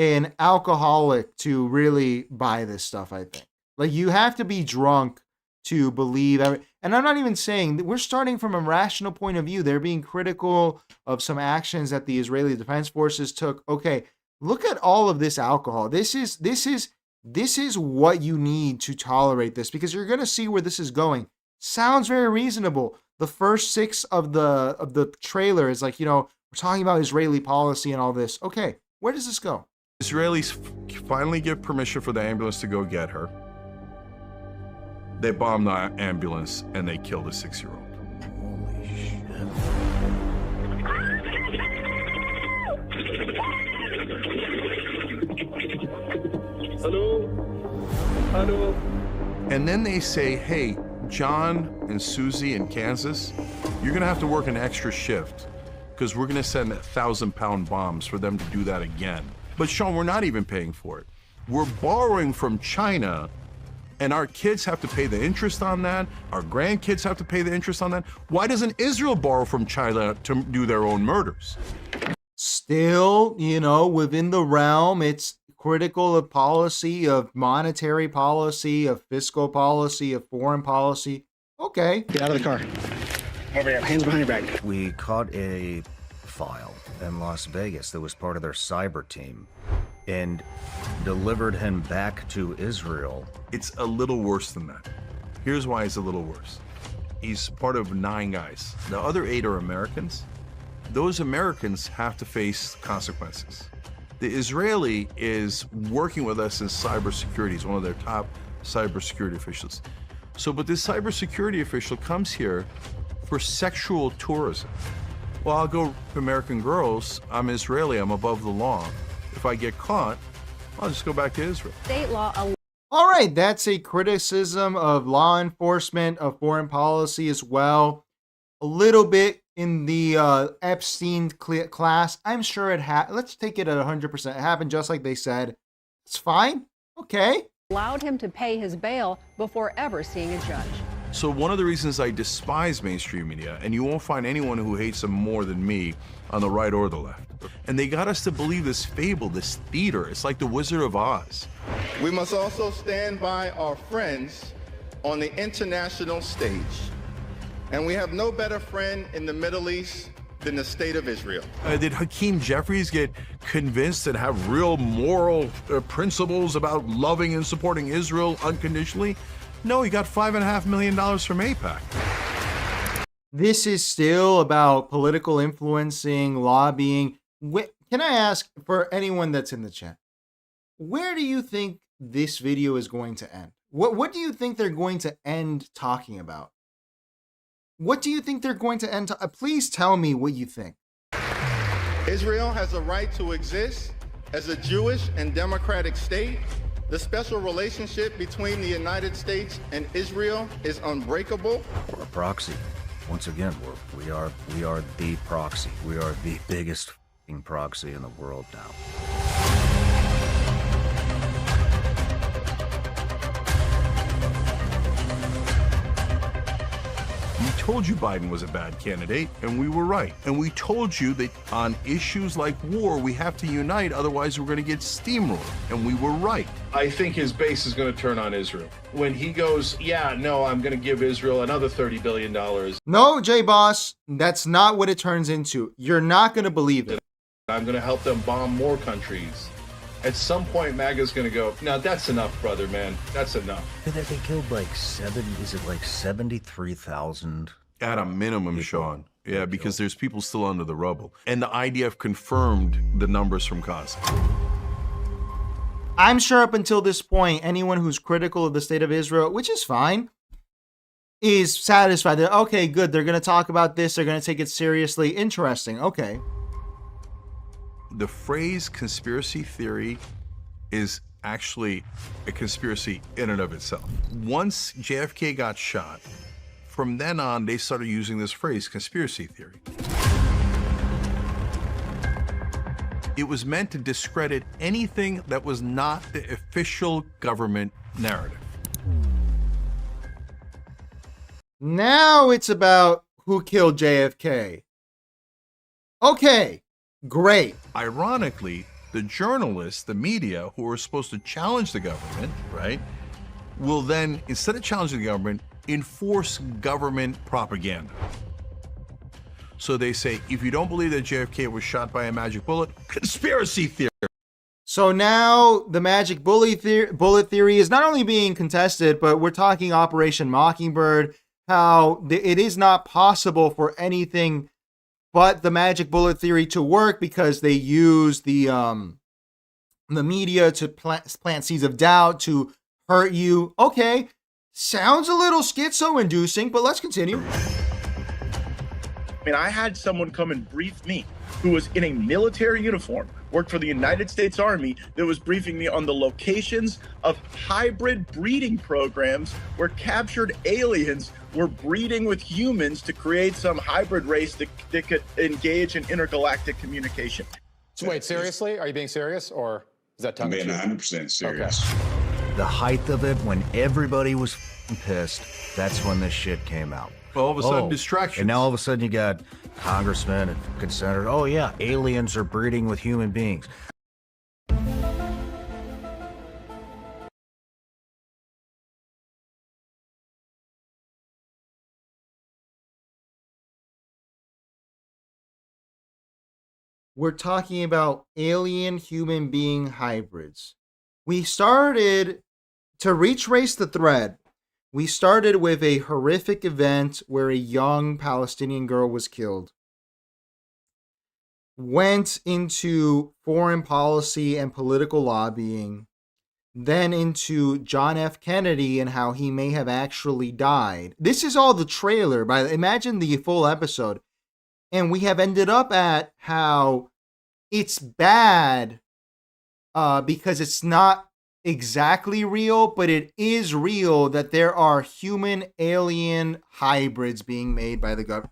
an alcoholic to really buy this stuff, I think. Like, you have to be drunk to believe and I'm not even saying that we're starting from a rational point of view. They're being critical of some actions that the Israeli Defense Forces took. Okay, look at all of this alcohol. This is what you need to tolerate this, because you're going to see where this is going. Sounds very reasonable. The first 6 of the trailer is like, we're talking about Israeli policy and all this. Okay, where does this go? Israelis finally give permission for the ambulance to go get her. They bomb the ambulance and they kill the 6-year-old. Holy shit. Hello? And then they say, hey, John and Susie in Kansas, you're gonna have to work an extra shift because we're gonna send 1,000-pound bombs for them to do that again. But Shawn, we're not even paying for it. We're borrowing from China, and our kids have to pay the interest on that. Our grandkids have to pay the interest on that. Why doesn't Israel borrow from China to do their own murders? Still, within the realm, it's critical of policy, of monetary policy, of fiscal policy, of foreign policy. Okay. Get out of the car. Over here. Hands behind your back. We caught a file in Las Vegas that was part of their cyber team and delivered him back to Israel. It's a little worse than that. Here's why it's a little worse. He's part of 9 guys. The other 8 are Americans. Those Americans have to face consequences. The Israeli is working with us in cybersecurity. He's one of their top cybersecurity officials. But this cybersecurity official comes here for sexual tourism. Well, I'll go to American girls. I'm Israeli. I'm above the law. If I get caught, I'll just go back to Israel. State law. All right, that's a criticism of law enforcement, of foreign policy as well. A little bit in the Epstein class. I'm sure it let's take it at 100%. It happened just like they said. It's fine. Okay. Allowed him to pay his bail before ever seeing a judge. So one of the reasons I despise mainstream media, and you won't find anyone who hates them more than me on the right or the left, and they got us to believe this fable, this theater. It's like the Wizard of Oz. We must also stand by our friends on the international stage. And we have no better friend in the Middle East than the state of Israel. Did Hakeem Jeffries get convinced and have real moral principles about loving and supporting Israel unconditionally? No, he got $5.5 million from AIPAC. This is still about political influencing, lobbying. Can I ask, for anyone that's in the chat, where do you think this video is going to end? What do you think they're going to end talking about? What do you think they're going to end? Please tell me what you think. Israel has a right to exist as a Jewish and democratic state. The special relationship between the United States and Israel is unbreakable. We're a proxy. Once again, we are the proxy. We are the biggest f***ing proxy in the world now. We told you Biden was a bad candidate, and we were right. And we told you that on issues like war, we have to unite, otherwise we're going to get steamrolled. And we were right. I think his base is going to turn on Israel. When he goes, yeah, no, I'm going to give Israel another $30 billion. No, J-Boss, that's not what it turns into. You're not going to believe it. I'm going to help them bomb more countries. At some point, MAGA's going to go, now that's enough, brother, man. That's enough. They killed like 73,000? At a minimum, Shawn. Yeah, because there's people still under the rubble. And the IDF confirmed the numbers from Gaza. I'm sure up until this point, anyone who's critical of the state of Israel, which is fine, is satisfied that, okay, good, they're going to talk about this, they're going to take it seriously. Interesting, okay. The phrase conspiracy theory is actually a conspiracy in and of itself. Once JFK got shot, from then on, they started using this phrase, conspiracy theory. It was meant to discredit anything that was not the official government narrative. Now it's about who killed JFK. Okay. Great. Ironically, The journalists, the media, who are supposed to challenge the government, right, will then, instead of challenging the government, enforce government propaganda. So they say, if you don't believe that JFK was shot by a magic bullet, conspiracy theory. So now the magic bullet theory is not only being contested, but we're talking Operation Mockingbird, how it is not possible for anything but the magic bullet theory to work because they use the media to plant seeds of doubt to hurt you. Okay, sounds a little schizo-inducing, but let's continue. I mean, I had someone come and brief me who was in a military uniform, worked for the United States Army, that was briefing me on the locations of hybrid breeding programs where captured aliens were breeding with humans to create some hybrid race that could engage in intergalactic communication. So wait, seriously? Are you being serious, or is that tongue in cheek? I'm being 100% serious. Okay. The height of it, when everybody was pissed, that's when this shit came out. Well, all of a sudden, distractions. And now all of a sudden you got congressmen and senators. Oh yeah, aliens are breeding with human beings. We're talking about alien human being hybrids. We started to retrace the thread. We started with a horrific event where a young Palestinian girl was killed. Went into foreign policy and political lobbying. Then into John F. Kennedy and how he may have actually died. This is all the trailer. Imagine the full episode. And we have ended up at how it's bad because it's not exactly real, but it is real that there are human alien hybrids being made by the government.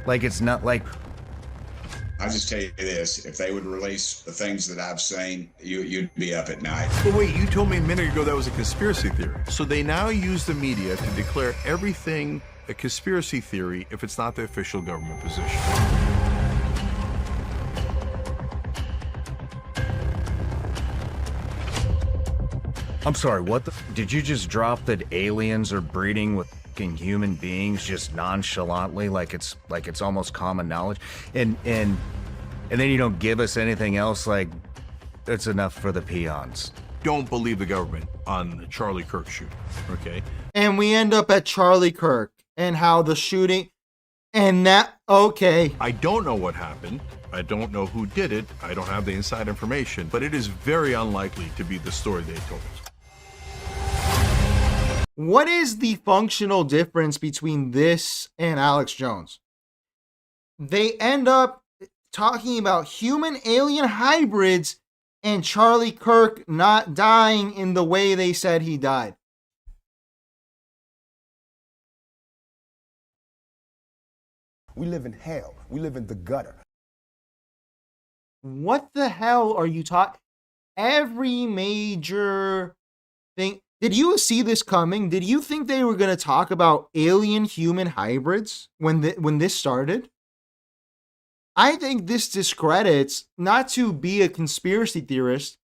Like it's not like. I'll just tell you this, if they would release the things that I've seen, you'd be up at night. But wait, you told me a minute ago that was a conspiracy theory. So they now use the media to declare everything a conspiracy theory if it's not the official government position. I'm sorry, what the? Did you just drop that aliens are breeding with human beings just nonchalantly, like it's almost common knowledge, and then you don't give us anything else? Like that's enough for the peons. Don't believe the government on the Charlie Kirk shooting, okay? And we end up at Charlie Kirk and how the shooting, and that, okay. I don't know what happened. I don't know who did it. I don't have the inside information, but it is very unlikely to be the story they told. What is the functional difference between this and Alex Jones? They end up talking about human alien hybrids and Charlie Kirk not dying in the way they said he died. We live in hell. We live in the gutter. What the hell are you talking? Every major thing. Did you see this coming? Did you think they were going to talk about alien human hybrids when this started? I think this discredits, not to be a conspiracy theorist,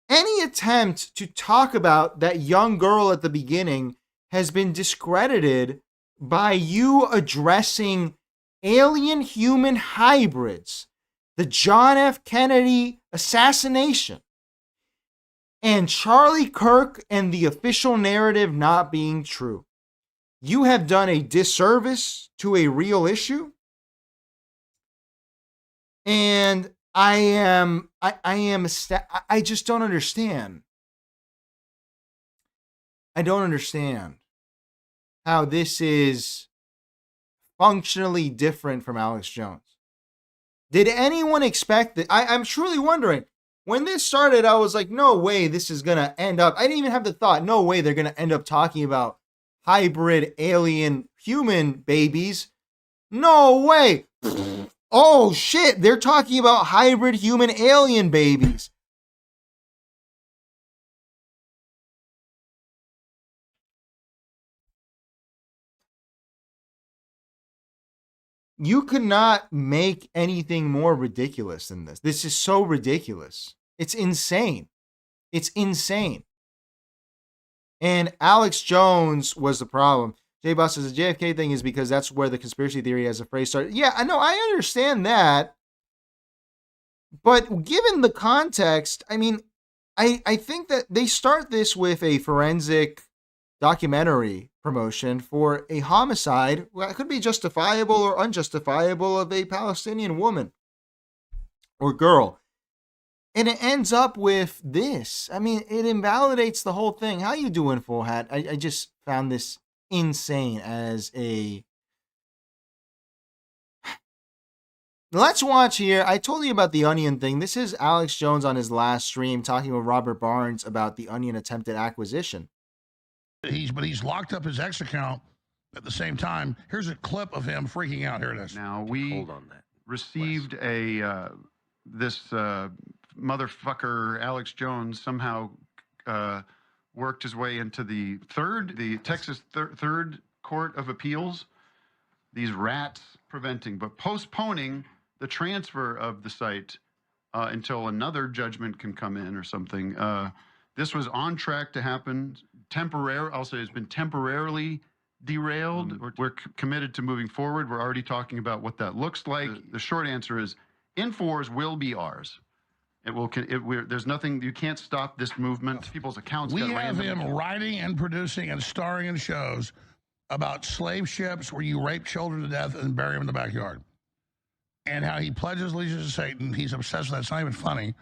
any attempt to talk about that young girl at the beginning has been discredited by you addressing alien human hybrids, the John F. Kennedy assassination, and Charlie Kirk and the official narrative not being true. You have done a disservice to a real issue. And I just don't understand. I don't understand how this is functionally different from Alex Jones. Did anyone expect that? I'm truly wondering. When this started, I was like, no way this is going to end up. I didn't even have the thought, no way they're going to end up talking about hybrid alien human babies. No way. Oh shit, they're talking about hybrid human alien babies. You could not make anything more ridiculous than this. This is so ridiculous. It's insane. It's insane. And Alex Jones was the problem. Jay Buss says the JFK thing is because that's where the conspiracy theory as a phrase started. Yeah, I know. I understand that. But given the context, I mean, I think that they start this with a forensic documentary promotion for a homicide that could be justifiable or unjustifiable of a Palestinian woman or girl. And it ends up with this. I mean, it invalidates the whole thing. How you doing, Full Hat? I just found this insane as a... Let's watch here. I told you about the Onion thing. This is Alex Jones on his last stream talking with Robert Barnes about the Onion attempted acquisition. He's locked up his X account at the same time. Here's a clip of him freaking out. Here it is. Now we received a this motherfucker Alex Jones somehow worked his way into the Texas third Court of Appeals. These rats preventing but postponing the transfer of the site until another judgment can come in or something. This was on track to happen. I'll say it's been temporarily derailed. We're committed to moving forward. We're already talking about what that looks like. The short answer is Infowars will be ours. There's nothing, you can't stop this movement. People's accounts We get have random. him writing and producing and starring in shows about slave ships where you rape children to death and bury them in the backyard. And how he pledges allegiance to Satan. He's obsessed with that. It's not even funny.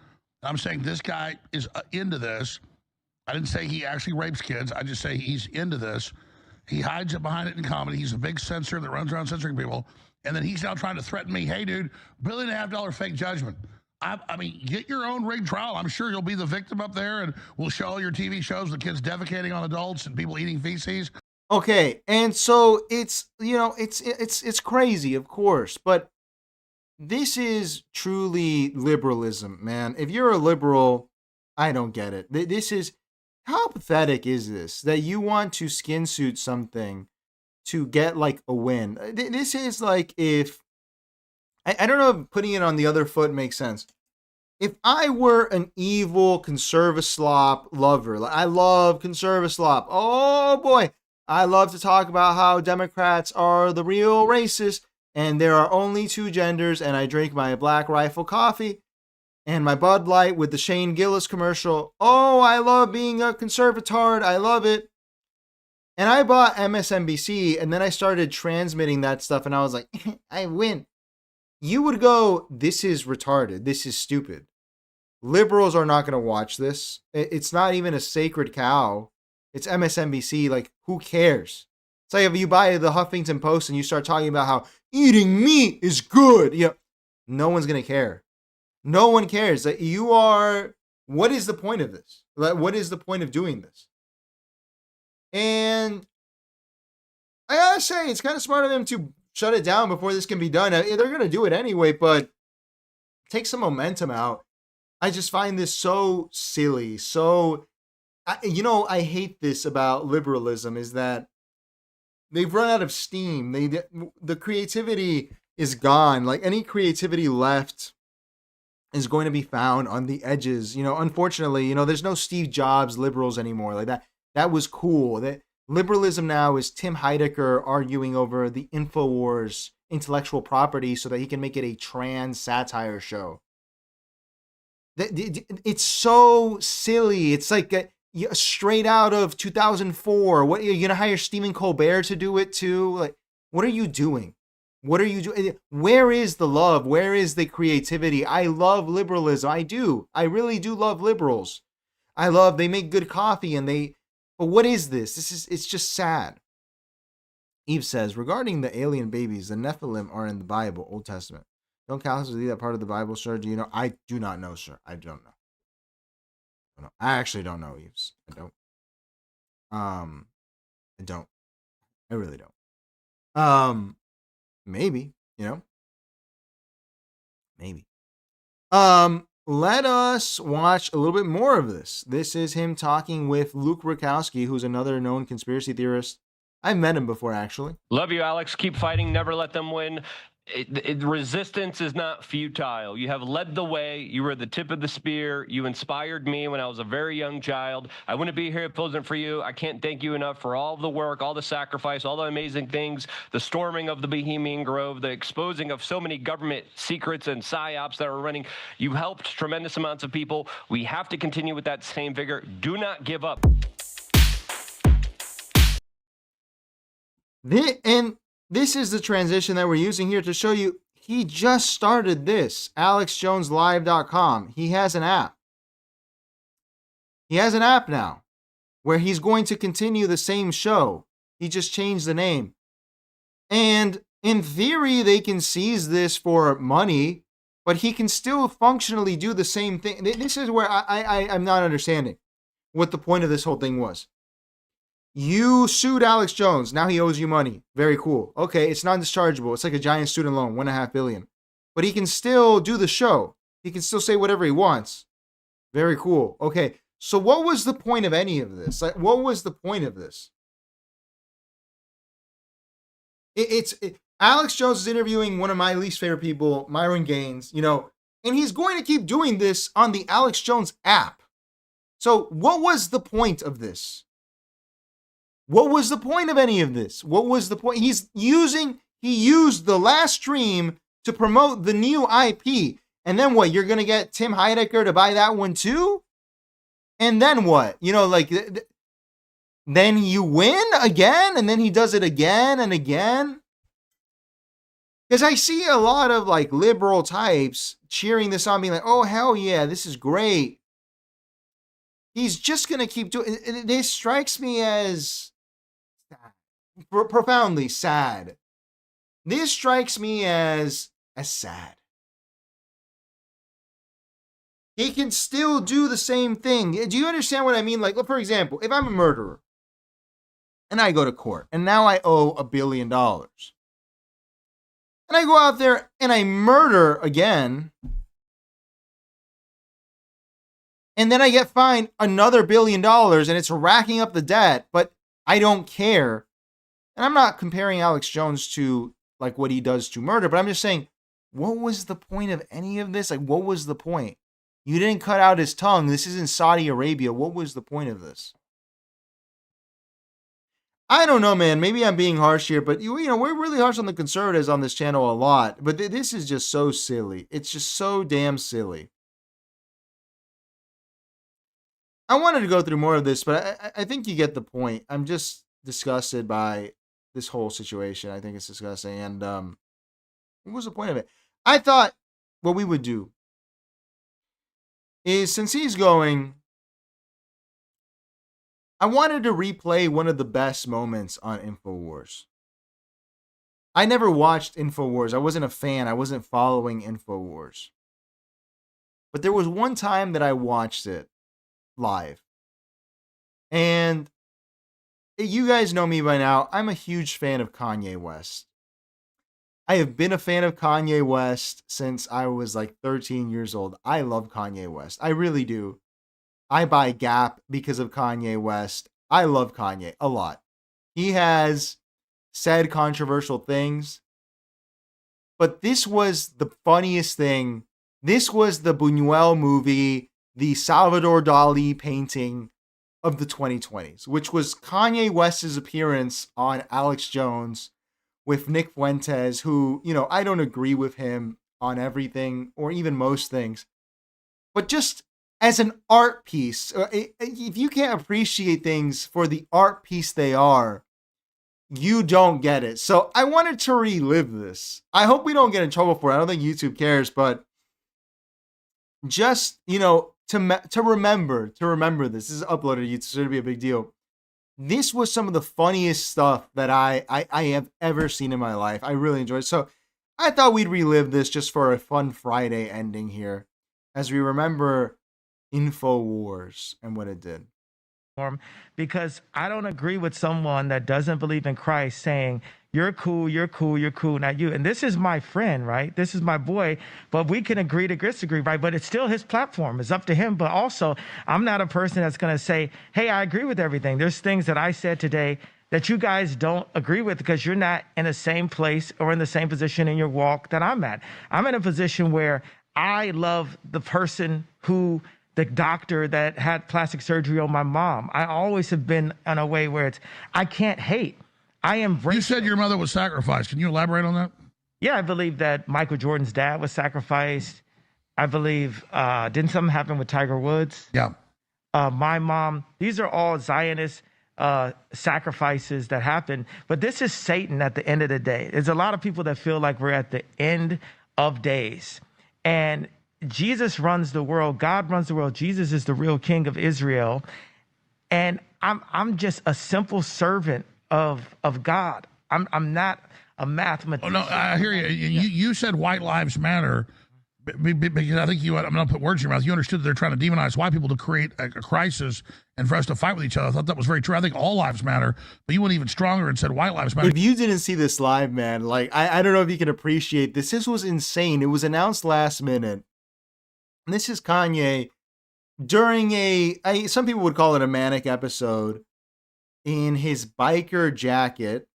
I'm saying this guy is into this. I didn't say he actually rapes kids. I just say he's into this. He hides it behind it in comedy. He's a big censor that runs around censoring people. And then he's now trying to threaten me. Hey, dude, $1.5 billion fake judgment. I mean, get your own rigged trial. I'm sure you'll be the victim up there, and we'll show all your TV shows with kids defecating on adults and people eating feces. Okay, and so it's, you know, it's crazy, of course, but this is truly liberalism, man. If you're a liberal, I don't get it. This is, how pathetic is this? That you want to skin suit something to get like a win. This is like if, I don't know if putting it on the other foot makes sense. If I were an evil conservaslop lover, like I love conservaslop. Oh boy, I love to talk about how Democrats are the real racists and there are only two genders, and I drink my Black Rifle coffee and my Bud Light with the Shane Gillis commercial. Oh, I love being a conservatard. I love it. And I bought MSNBC and then I started transmitting that stuff and I was like, I win. You would go, this is retarded. This is stupid. Liberals are not going to watch this. It's not even a sacred cow. It's MSNBC. Like, who cares? It's like if you buy the Huffington Post and you start talking about how eating meat is good. You know, no one's going to care. No one cares. That you are, what is the point of this? Like, what is the point of doing this? And I gotta say, it's kind of smart of them to shut it down before this can be done. They're going to do it anyway, but take some momentum out. I just find this so silly. So, you know, I hate this about liberalism is that they've run out of steam. The creativity is gone. Like any creativity left is going to be found on the edges. You know, unfortunately, you know, there's no Steve Jobs liberals anymore. Like that was cool. That liberalism now is Tim Heidecker arguing over the Infowars intellectual property so that he can make it a trans satire show. It's so silly. It's like straight out of 2004. What, you're gonna hire Stephen Colbert to do it too? Like, what are you doing? What are you doing? Where is the love? Where is the creativity? I love liberalism. I do. I really do love liberals. I love they make good coffee and they. But what is this? It's just sad. Eve says, regarding the alien babies, the Nephilim are in the Bible, Old Testament. Don't Catholics believe that part of the Bible, sir? Do you know? I do not know, sir. I don't know. I actually don't know, Eves. I don't. I don't. I really don't. Maybe, you know. Maybe. Let us watch a little bit more of this. This is him talking with Luke Rukowski, who's another known conspiracy theorist. I've met him before, actually. Love you, Alex. Keep fighting. Never let them win. resistance is not futile. You have led the way. You were the tip of the spear. You inspired me when I was a very young child. I wouldn't be here if it wasn't for you. I can't thank you enough for all the work, all the sacrifice, all the amazing things, the storming of the Bohemian Grove, the exposing of so many government secrets and psyops that are running. You helped tremendous amounts of people. We have to continue with that same vigor. Do not give up. This is the transition that we're using here to show you he just started this, AlexJonesLive.com. He has an app. He has an app now where he's going to continue the same show. He just changed the name. And in theory, they can seize this for money, but he can still functionally do the same thing. This is where I'm not understanding what the point of this whole thing was. You sued Alex Jones. Now he owes you money. Very cool. Okay, it's non-dischargeable. It's like a giant student loan, $1.5 billion. But he can still do the show. He can still say whatever he wants. Very cool. Okay, so what was the point of any of this? Like, what was the point of this? Alex Jones is interviewing one of my least favorite people, Myron Gaines, and he's going to keep doing this on the Alex Jones app. So what was the point of this? What was the point of any of this? What was the point? He used the last stream to promote the new IP. And then what? You're going to get Tim Heidecker to buy that one too? And then what? Then you win again? And then he does it again and again? Because I see a lot of liberal types cheering this on, being like, oh, hell yeah, this is great. He's just going to keep doing it. This strikes me as profoundly sad. This strikes me as sad. He can still do the same thing. Do you understand what I mean? Like, for example, if I'm a murderer and I go to court and now I owe $1 billion and I go out there and I murder again and then I get fined another $1 billion and it's racking up the debt, but I don't care. And I'm not comparing Alex Jones to what he does to murder, but I'm just saying, what was the point of any of this? What was the point? You didn't cut out his tongue. This isn't Saudi Arabia. What was the point of this? I don't know, man. Maybe I'm being harsh here, but we're really harsh on the conservatives on this channel a lot. But this is just so silly. It's just so damn silly. I wanted to go through more of this, but I think you get the point. I'm just disgusted by this whole situation. I think it's disgusting. And what was the point of it? I thought what we would do is, since he's going, I wanted to replay one of the best moments on Infowars. I never watched Infowars. I wasn't a fan. I wasn't following Infowars. But there was one time that I watched it live. And you guys know me by now. I'm a huge fan of Kanye West. I have been a fan of Kanye West since I was 13 years old. I love Kanye West. I really do. I buy Gap because of Kanye West. I love Kanye a lot. He has said controversial things, but this was the funniest thing. This was the Buñuel movie, the Salvador Dali painting of the 2020s, which was Kanye West's appearance on Alex Jones with Nick Fuentes, who, I don't agree with him on everything or even most things, but just as an art piece, if you can't appreciate things for the art piece they are, you don't get it. So I wanted to relive this. I hope we don't get in trouble for it. I don't think YouTube cares, but just, to remember this. This is uploaded to YouTube, so it'll be a big deal. This was some of the funniest stuff that I have ever seen in my life. I really enjoyed it. So I thought we'd relive this just for a fun Friday ending here, as we remember Infowars and what it did. Because I don't agree with someone that doesn't believe in Christ saying, you're cool, not you. And this is my friend, right? This is my boy, but we can agree to disagree, right? But it's still his platform. It's up to him. But also, I'm not a person that's going to say, hey, I agree with everything. There's things that I said today that you guys don't agree with because you're not in the same place or in the same position in your walk that I'm at. I'm in a position where I love the person the doctor that had plastic surgery on my mom. I always have been in a way where I can't hate. I embrace. You said your mother was sacrificed. Can you elaborate on that? Yeah, I believe that Michael Jordan's dad was sacrificed. I believe, didn't something happen with Tiger Woods? Yeah. My mom, these are all Zionist sacrifices that happen. But this is Satan at the end of the day. There's a lot of people that feel like we're at the end of days. And Jesus runs the world. God runs the world. Jesus is the real king of Israel. And I'm just a simple servant of God. I'm not a mathematician. Oh, no, I hear you. You said white lives matter because I think I'm going to put words in your mouth. You understood that they're trying to demonize white people to create a crisis and for us to fight with each other. I thought that was very true. I think all lives matter, but you went even stronger and said white lives matter. If you didn't see this live, man, like I don't know if you can appreciate this. This was insane. It was announced last minute. And this is Kanye during some people would call it a manic episode, in his biker jacket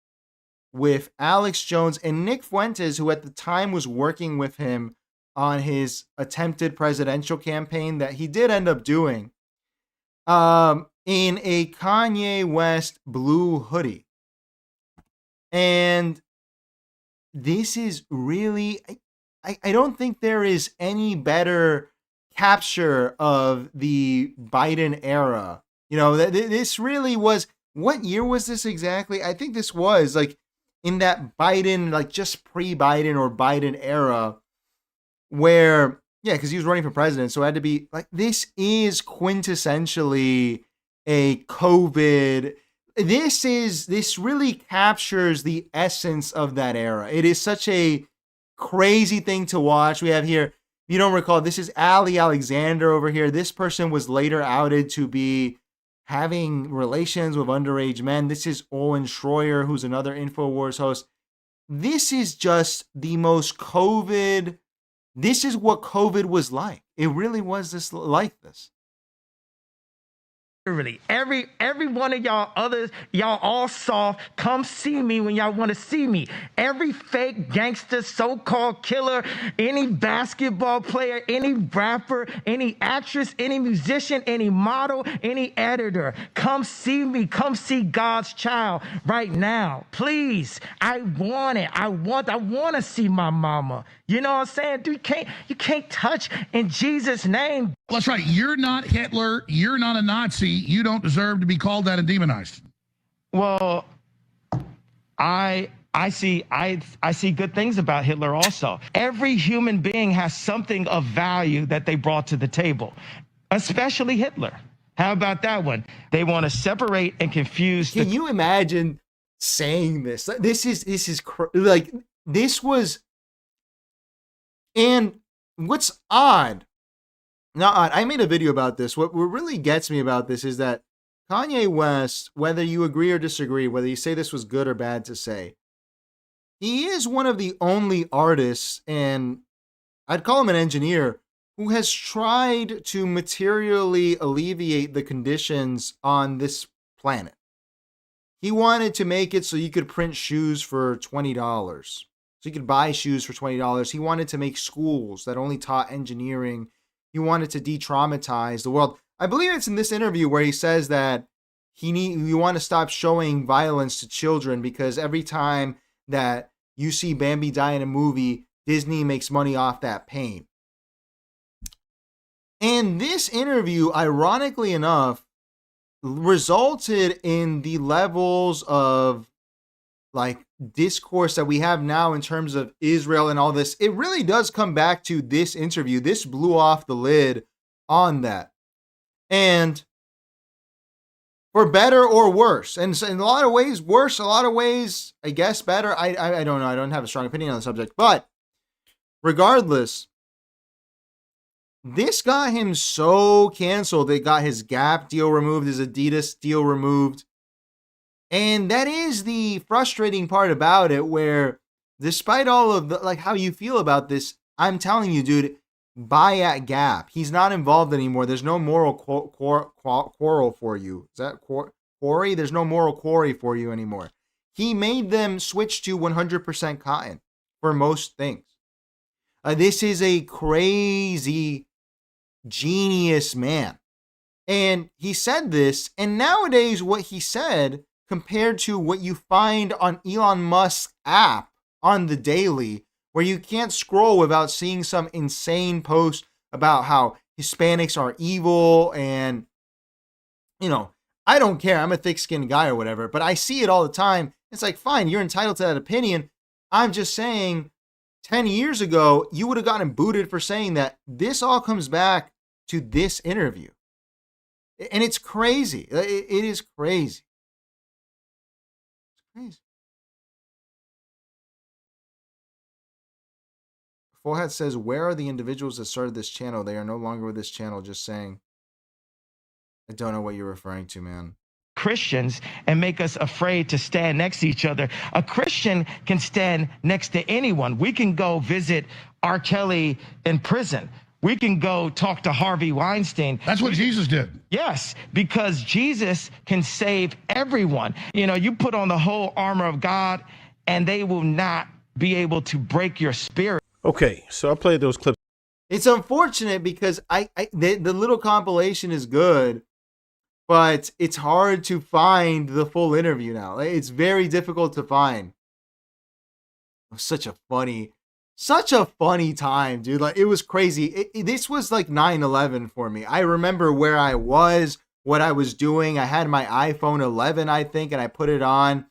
with Alex Jones and Nick Fuentes, who at the time was working with him on his attempted presidential campaign that he did end up doing, in a Kanye West blue hoodie. And this is really, I don't think there is any better capture of the Biden era. You know, this really was, what year was this exactly? I think this was like in that Biden, like just pre-Biden or Biden era where, yeah, because he was running for president. So it had to be like, this is quintessentially a COVID. This really captures the essence of that era. It is such a crazy thing to watch. We have here, if you don't recall, this is Ali Alexander over here. This person was later outed to be having relations with underage men. This is Owen Schroyer, who's another Infowars host. This is just the most COVID. This is what COVID was like. It really was like this. Every one of y'all others, y'all all soft, come see me when y'all want to see me. Every fake gangster, so-called killer, any basketball player, any rapper, any actress, any musician, any model, any editor, come see me. Come see God's child right now. Please. I want it. I want to see my mama. You know what I'm saying? Dude, you can't touch in Jesus' name. Well, that's right. You're not Hitler. You're not a Nazi. You don't deserve to be called that and demonized. Well, I see good things about Hitler also. Every human being has something of value that they brought to the table, especially Hitler. How about that one? They want to separate and confuse. Can you imagine saying this? This was. And what's odd, not odd, I made a video about this. What really gets me about this is that Kanye West, whether you agree or disagree, whether you say this was good or bad to say, he is one of the only artists, and I'd call him an engineer, who has tried to materially alleviate the conditions on this planet. He wanted to make it so you could print shoes for $20. So you could buy shoes for $20. He wanted to make schools that only taught engineering. He wanted to de-traumatize the world. I believe it's in this interview where he says that you want to stop showing violence to children because every time that you see Bambi die in a movie, Disney makes money off that pain. And this interview, ironically enough, resulted in the levels of like discourse that we have now in terms of Israel and all this. It really does come back to this interview. This blew off the lid on that. And for better or worse, and so in a lot of ways worse, a lot of ways I guess better. I don't know. I don't have a strong opinion on the subject, but regardless, this got him so canceled. They got his Gap deal removed, his Adidas deal removed. And that is the frustrating part about it, where despite all of the, like how you feel about this, I'm telling you, dude, buy at Gap. He's not involved anymore. There's no moral quarrel for you. Is that quarry. There's no moral quarry for you anymore. He made them switch to 100% cotton for most things. This is a crazy genius man. And he said this, and nowadays what he said compared to what you find on Elon Musk's app on the daily, where you can't scroll without seeing some insane post about how Hispanics are evil and, I don't care. I'm a thick-skinned guy or whatever, but I see it all the time. It's like, fine, you're entitled to that opinion. I'm just saying 10 years ago, you would have gotten booted for saying that. This all comes back to this interview. And it's crazy. It is crazy. It's crazy. Forehead says, where are the individuals that started this channel? They are no longer with this channel. Just saying. I don't know what you're referring to, man. Christians and make us afraid to stand next to each other. A Christian can stand next to anyone. We can go visit R. Kelly in prison. We can go talk to Harvey Weinstein. That's what Jesus did. Yes, because Jesus can save everyone. You put on the whole armor of God and they will not be able to break your spirit. Okay, so I played those clips. It's unfortunate because the little compilation is good, but it's hard to find the full interview now. It's very difficult to find. It was such a funny time, dude. Like, it was crazy. This was like 9/11 for me. I remember where I was, what I was doing. I had my iPhone 11, I think, and I put it on.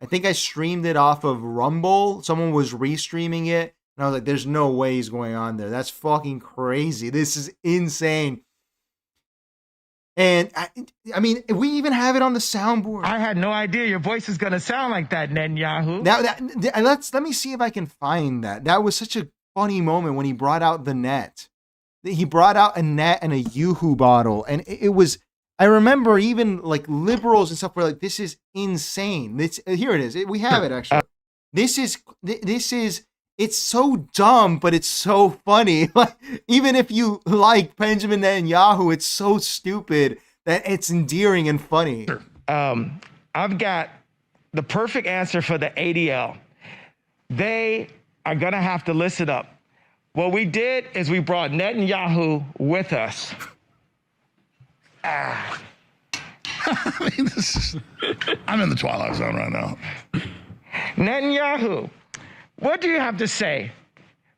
I think I streamed it off of Rumble. Someone was restreaming it. And I was like, there's no way he's going on there. That's fucking crazy. This is insane. And I mean, we even have it on the soundboard. I had no idea your voice is going to sound like that, Netanyahu. Now, let me see if I can find that. That was such a funny moment when he brought out the net. He brought out a net and a Yoo-hoo bottle. And it was, I remember even like liberals and stuff were like, this is insane. Here it is. We have it actually. This is, it's so dumb, but it's so funny. Like, even if you like Benjamin Netanyahu, it's so stupid that it's endearing and funny. I've got the perfect answer for the ADL. They are going to have to listen up. What we did is we brought Netanyahu with us. I mean, I'm in the twilight zone right now. Netanyahu, what do you have to say?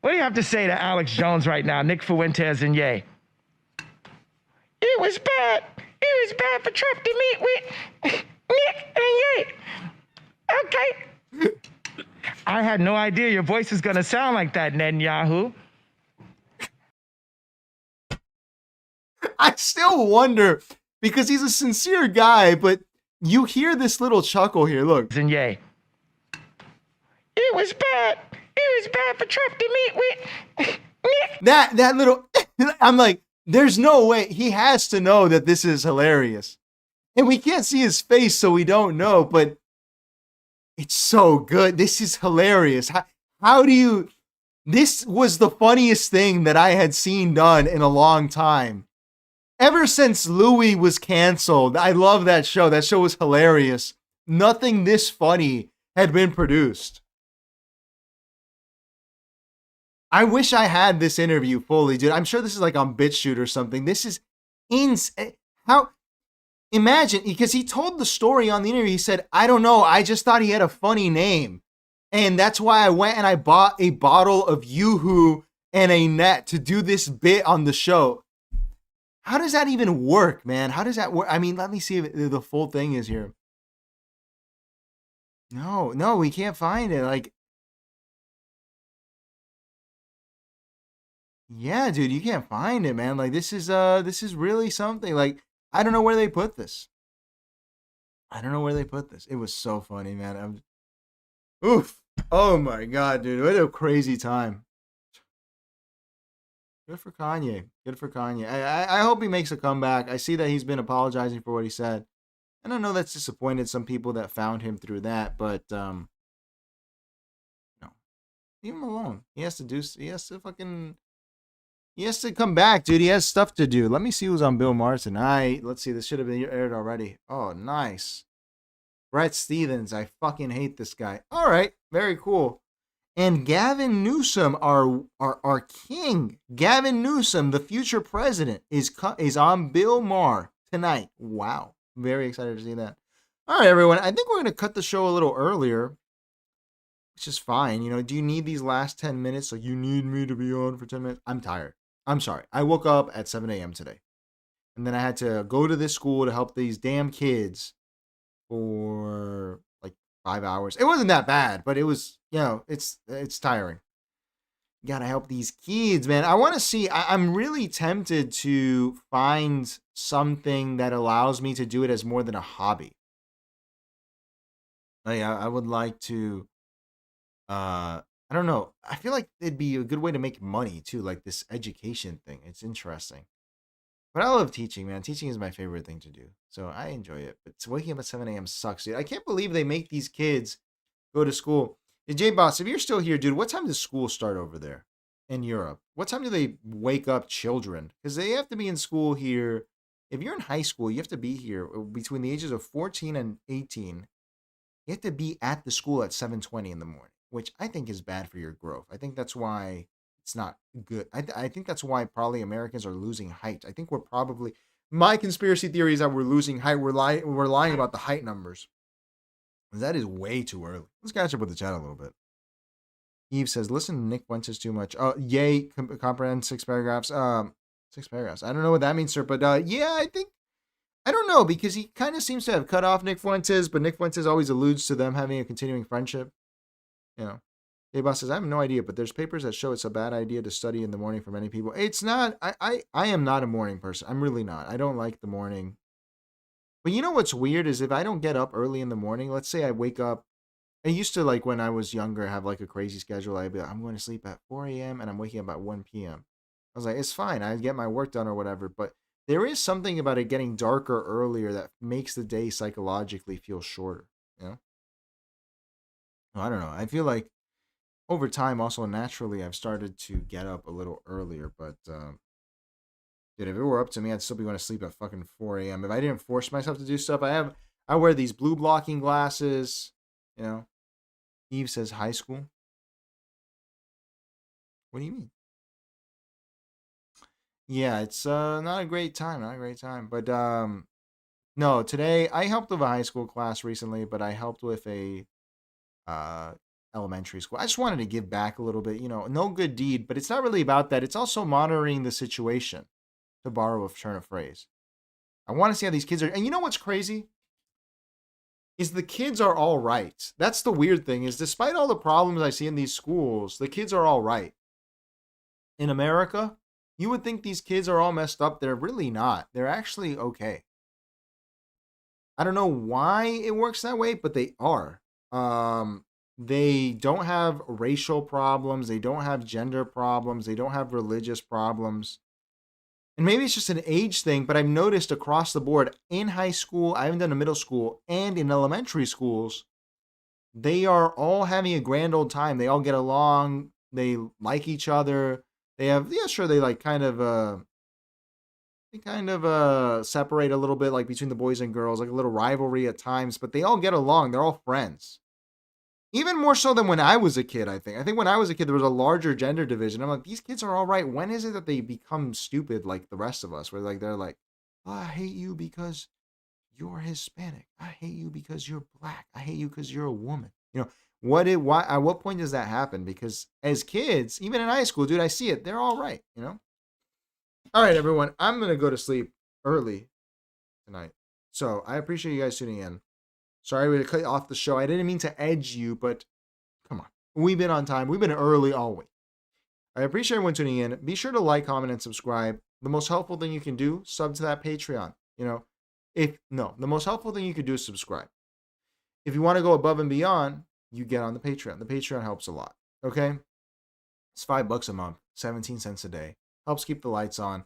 What do you have to say to Alex Jones right now, Nick Fuentes and Ye? It was bad. It was bad for Trump to meet with Nick and Ye. Okay. I had no idea your voice is going to sound like that, Netanyahu. I still wonder, because he's a sincere guy, but you hear this little chuckle here. Look. And Ye. It was bad. It was bad for Trump to meet with Nick. That little, I'm like, there's no way. He has to know that this is hilarious. And we can't see his face, so we don't know, but it's so good. This is hilarious. How do you, this was the funniest thing that I had seen done in a long time. Ever since Louis was canceled, I love that show. That show was hilarious. Nothing this funny had been produced. I wish I had this interview fully, dude. I'm sure this is like on BitChute or something. This is insane. How? Imagine, because he told the story on the interview. He said, I don't know. I just thought he had a funny name. And that's why I went and I bought a bottle of Yoo-hoo and a net to do this bit on the show. How does that even work, man? How does that work? I mean, let me see if the full thing is here. No, we can't find it. Like, yeah, dude, you can't find it, man. Like, this is really something. Like, I don't know where they put this. It was so funny, man. Oof. Oh my God, dude. What a crazy time. Good for Kanye. I hope he makes a comeback. I see that he's been apologizing for what he said. And I know that's disappointed some people that found him through that, but no. Leave him alone. He has to fucking He has to come back, dude. He has stuff to do. Let me see who's on Bill Maher tonight. Let's see. This should have been aired already. Oh, nice. Brett Stevens. I fucking hate this guy. All right. Very cool. And Gavin Newsom, our king. Gavin Newsom, the future president, is on Bill Maher tonight. Wow. Very excited to see that. All right, everyone. I think we're going to cut the show a little earlier, which is fine. You know, do you need these last 10 minutes? Like, you need me to be on for 10 minutes? I'm tired. I'm sorry. I woke up at 7 a.m. today. And then I had to go to this school to help these damn kids for like 5 hours. It wasn't that bad, but it was, you know, it's tiring. You gotta help these kids, man. I want to see, I'm really tempted to find something that allows me to do it as more than a hobby. I would like to, I don't know. I feel like it'd be a good way to make money too, like this education thing. It's interesting. But I love teaching, man. Teaching is my favorite thing to do. So I enjoy it. But waking up at 7 a.m. sucks, dude. I can't believe they make these kids go to school. Hey, J-Boss, if you're still here, dude, what time does school start over there in Europe? What time do they wake up children? Because they have to be in school here. If you're in high school, you have to be here between the ages of 14 and 18. You have to be at the school at 7:20 in the morning, which I think is bad for your growth. I think that's why it's not good. I think that's why probably Americans are losing height. I think we're probably, my conspiracy theory is that we're losing height. We're lying about the height numbers. That is way too early. Let's catch up with the chat a little bit. Eve says, listen to Nick Fuentes too much. Yay, comprehend 6 paragraphs. 6 paragraphs. I don't know what that means, sir, but yeah, I don't know, because he kind of seems to have cut off Nick Fuentes, but Nick Fuentes always alludes to them having a continuing friendship. You know, J-Boss says, I have no idea, but there's papers that show it's a bad idea to study in the morning for many people. It's not. I am not a morning person. I'm really not. I don't like the morning. But you know what's weird is if I don't get up early in the morning, let's say I wake up, I used to, like when I was younger, have like a crazy schedule. I'd be like, I'm going to sleep at 4 a.m. and I'm waking up at 1 p.m. I was like, it's fine. I get my work done or whatever. But there is something about it getting darker earlier that makes the day psychologically feel shorter. You know? I don't know. I feel like over time, also naturally, I've started to get up a little earlier. But dude, if it were up to me, I'd still be going to sleep at fucking 4 a.m. If I didn't force myself to do stuff, I wear these blue blocking glasses. You know, Eve says high school. What do you mean? Yeah, it's not a great time. Not a great time. But no, today I helped with a high school class recently, but I helped with a elementary school. I just wanted to give back a little bit. You know, no good deed, but it's not really about that. It's also monitoring the situation, to borrow a turn of phrase. I want to see how these kids are. And you know what's crazy? Is the kids are all right. That's the weird thing, is despite all the problems I see in these schools, the kids are all right. In America, you would think these kids are all messed up. They're really not. They're actually okay. I don't know why it works that way, but they are. They don't have racial problems. They don't have gender problems. They don't have religious problems. And maybe it's just an age thing, but I've noticed across the board in high school, I haven't done a middle school, and in elementary schools, they are all having a grand old time. They all get along. They like each other. They have, yeah, sure, they like kind of separate a little bit, like between the boys and girls, like a little rivalry at times, but they all get along. They're all friends. Even more so than when I was a kid, I think. I think when I was a kid, there was a larger gender division. I'm like, these kids are all right. When is it that they become stupid like the rest of us? Where like they're like, oh, I hate you because you're Hispanic. I hate you because you're black. I hate you because you're a woman. You know, why at what point does that happen? Because as kids, even in high school, dude, I see it. They're all right, you know? All right, everyone. I'm gonna go to sleep early tonight. So I appreciate you guys tuning in. Sorry we cut off the show. I didn't mean to edge you, but come on. We've been on time. We've been early all week. I appreciate everyone tuning in. Be sure to like, comment, and subscribe. The most helpful thing you can do, sub to that Patreon. You know, the most helpful thing you could do is subscribe. If you want to go above and beyond, you get on the Patreon. The Patreon helps a lot. Okay? It's $5 a month, 17 cents a day. Helps keep the lights on.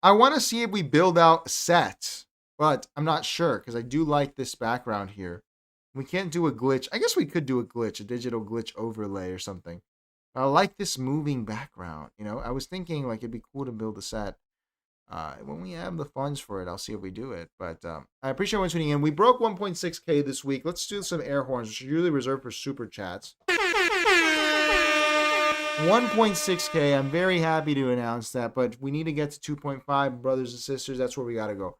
I want to see if we build out sets. But I'm not sure, because I do like this background here. We can't do a glitch. I guess we could do a glitch, a digital glitch overlay or something. I like this moving background. You know, I was thinking like it'd be cool to build a set. When we have the funds for it, I'll see if we do it. But I appreciate everyone tuning in. We broke 1.6K this week. Let's do some air horns, which are usually reserved for super chats. 1.6K. I'm very happy to announce that, but we need to get to 2.5, brothers and sisters. That's where we got to go.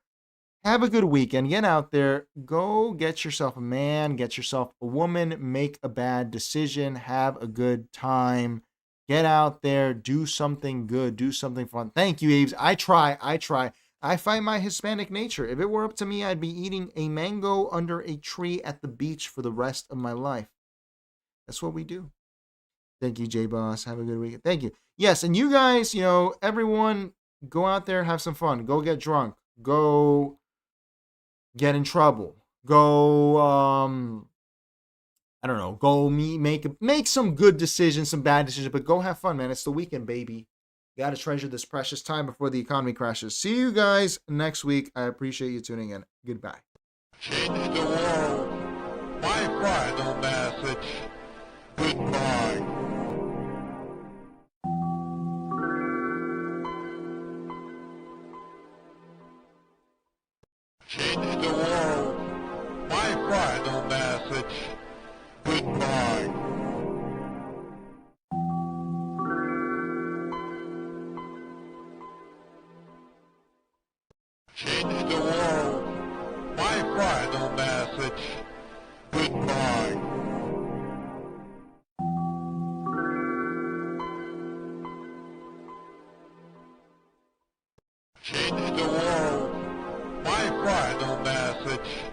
Have a good weekend. Get out there. Go get yourself a man. Get yourself a woman. Make a bad decision. Have a good time. Get out there. Do something good. Do something fun. Thank you, Aves. I try. I find my Hispanic nature. If it were up to me, I'd be eating a mango under a tree at the beach for the rest of my life. That's what we do. Thank you, J-Boss. Have a good weekend. Thank you. Yes, and you guys, everyone, go out there, have some fun. Go get drunk. Go get in trouble. Go, I don't know. Go make some good decisions, some bad decisions, but go have fun, man. It's the weekend, baby. You got to treasure this precious time before the economy crashes. See you guys next week. I appreciate you tuning in. Goodbye. Change the world. My final message. Goodbye. Change the world. My final message. Goodbye. Change the world. My final message. Goodbye. Change the world. My final message.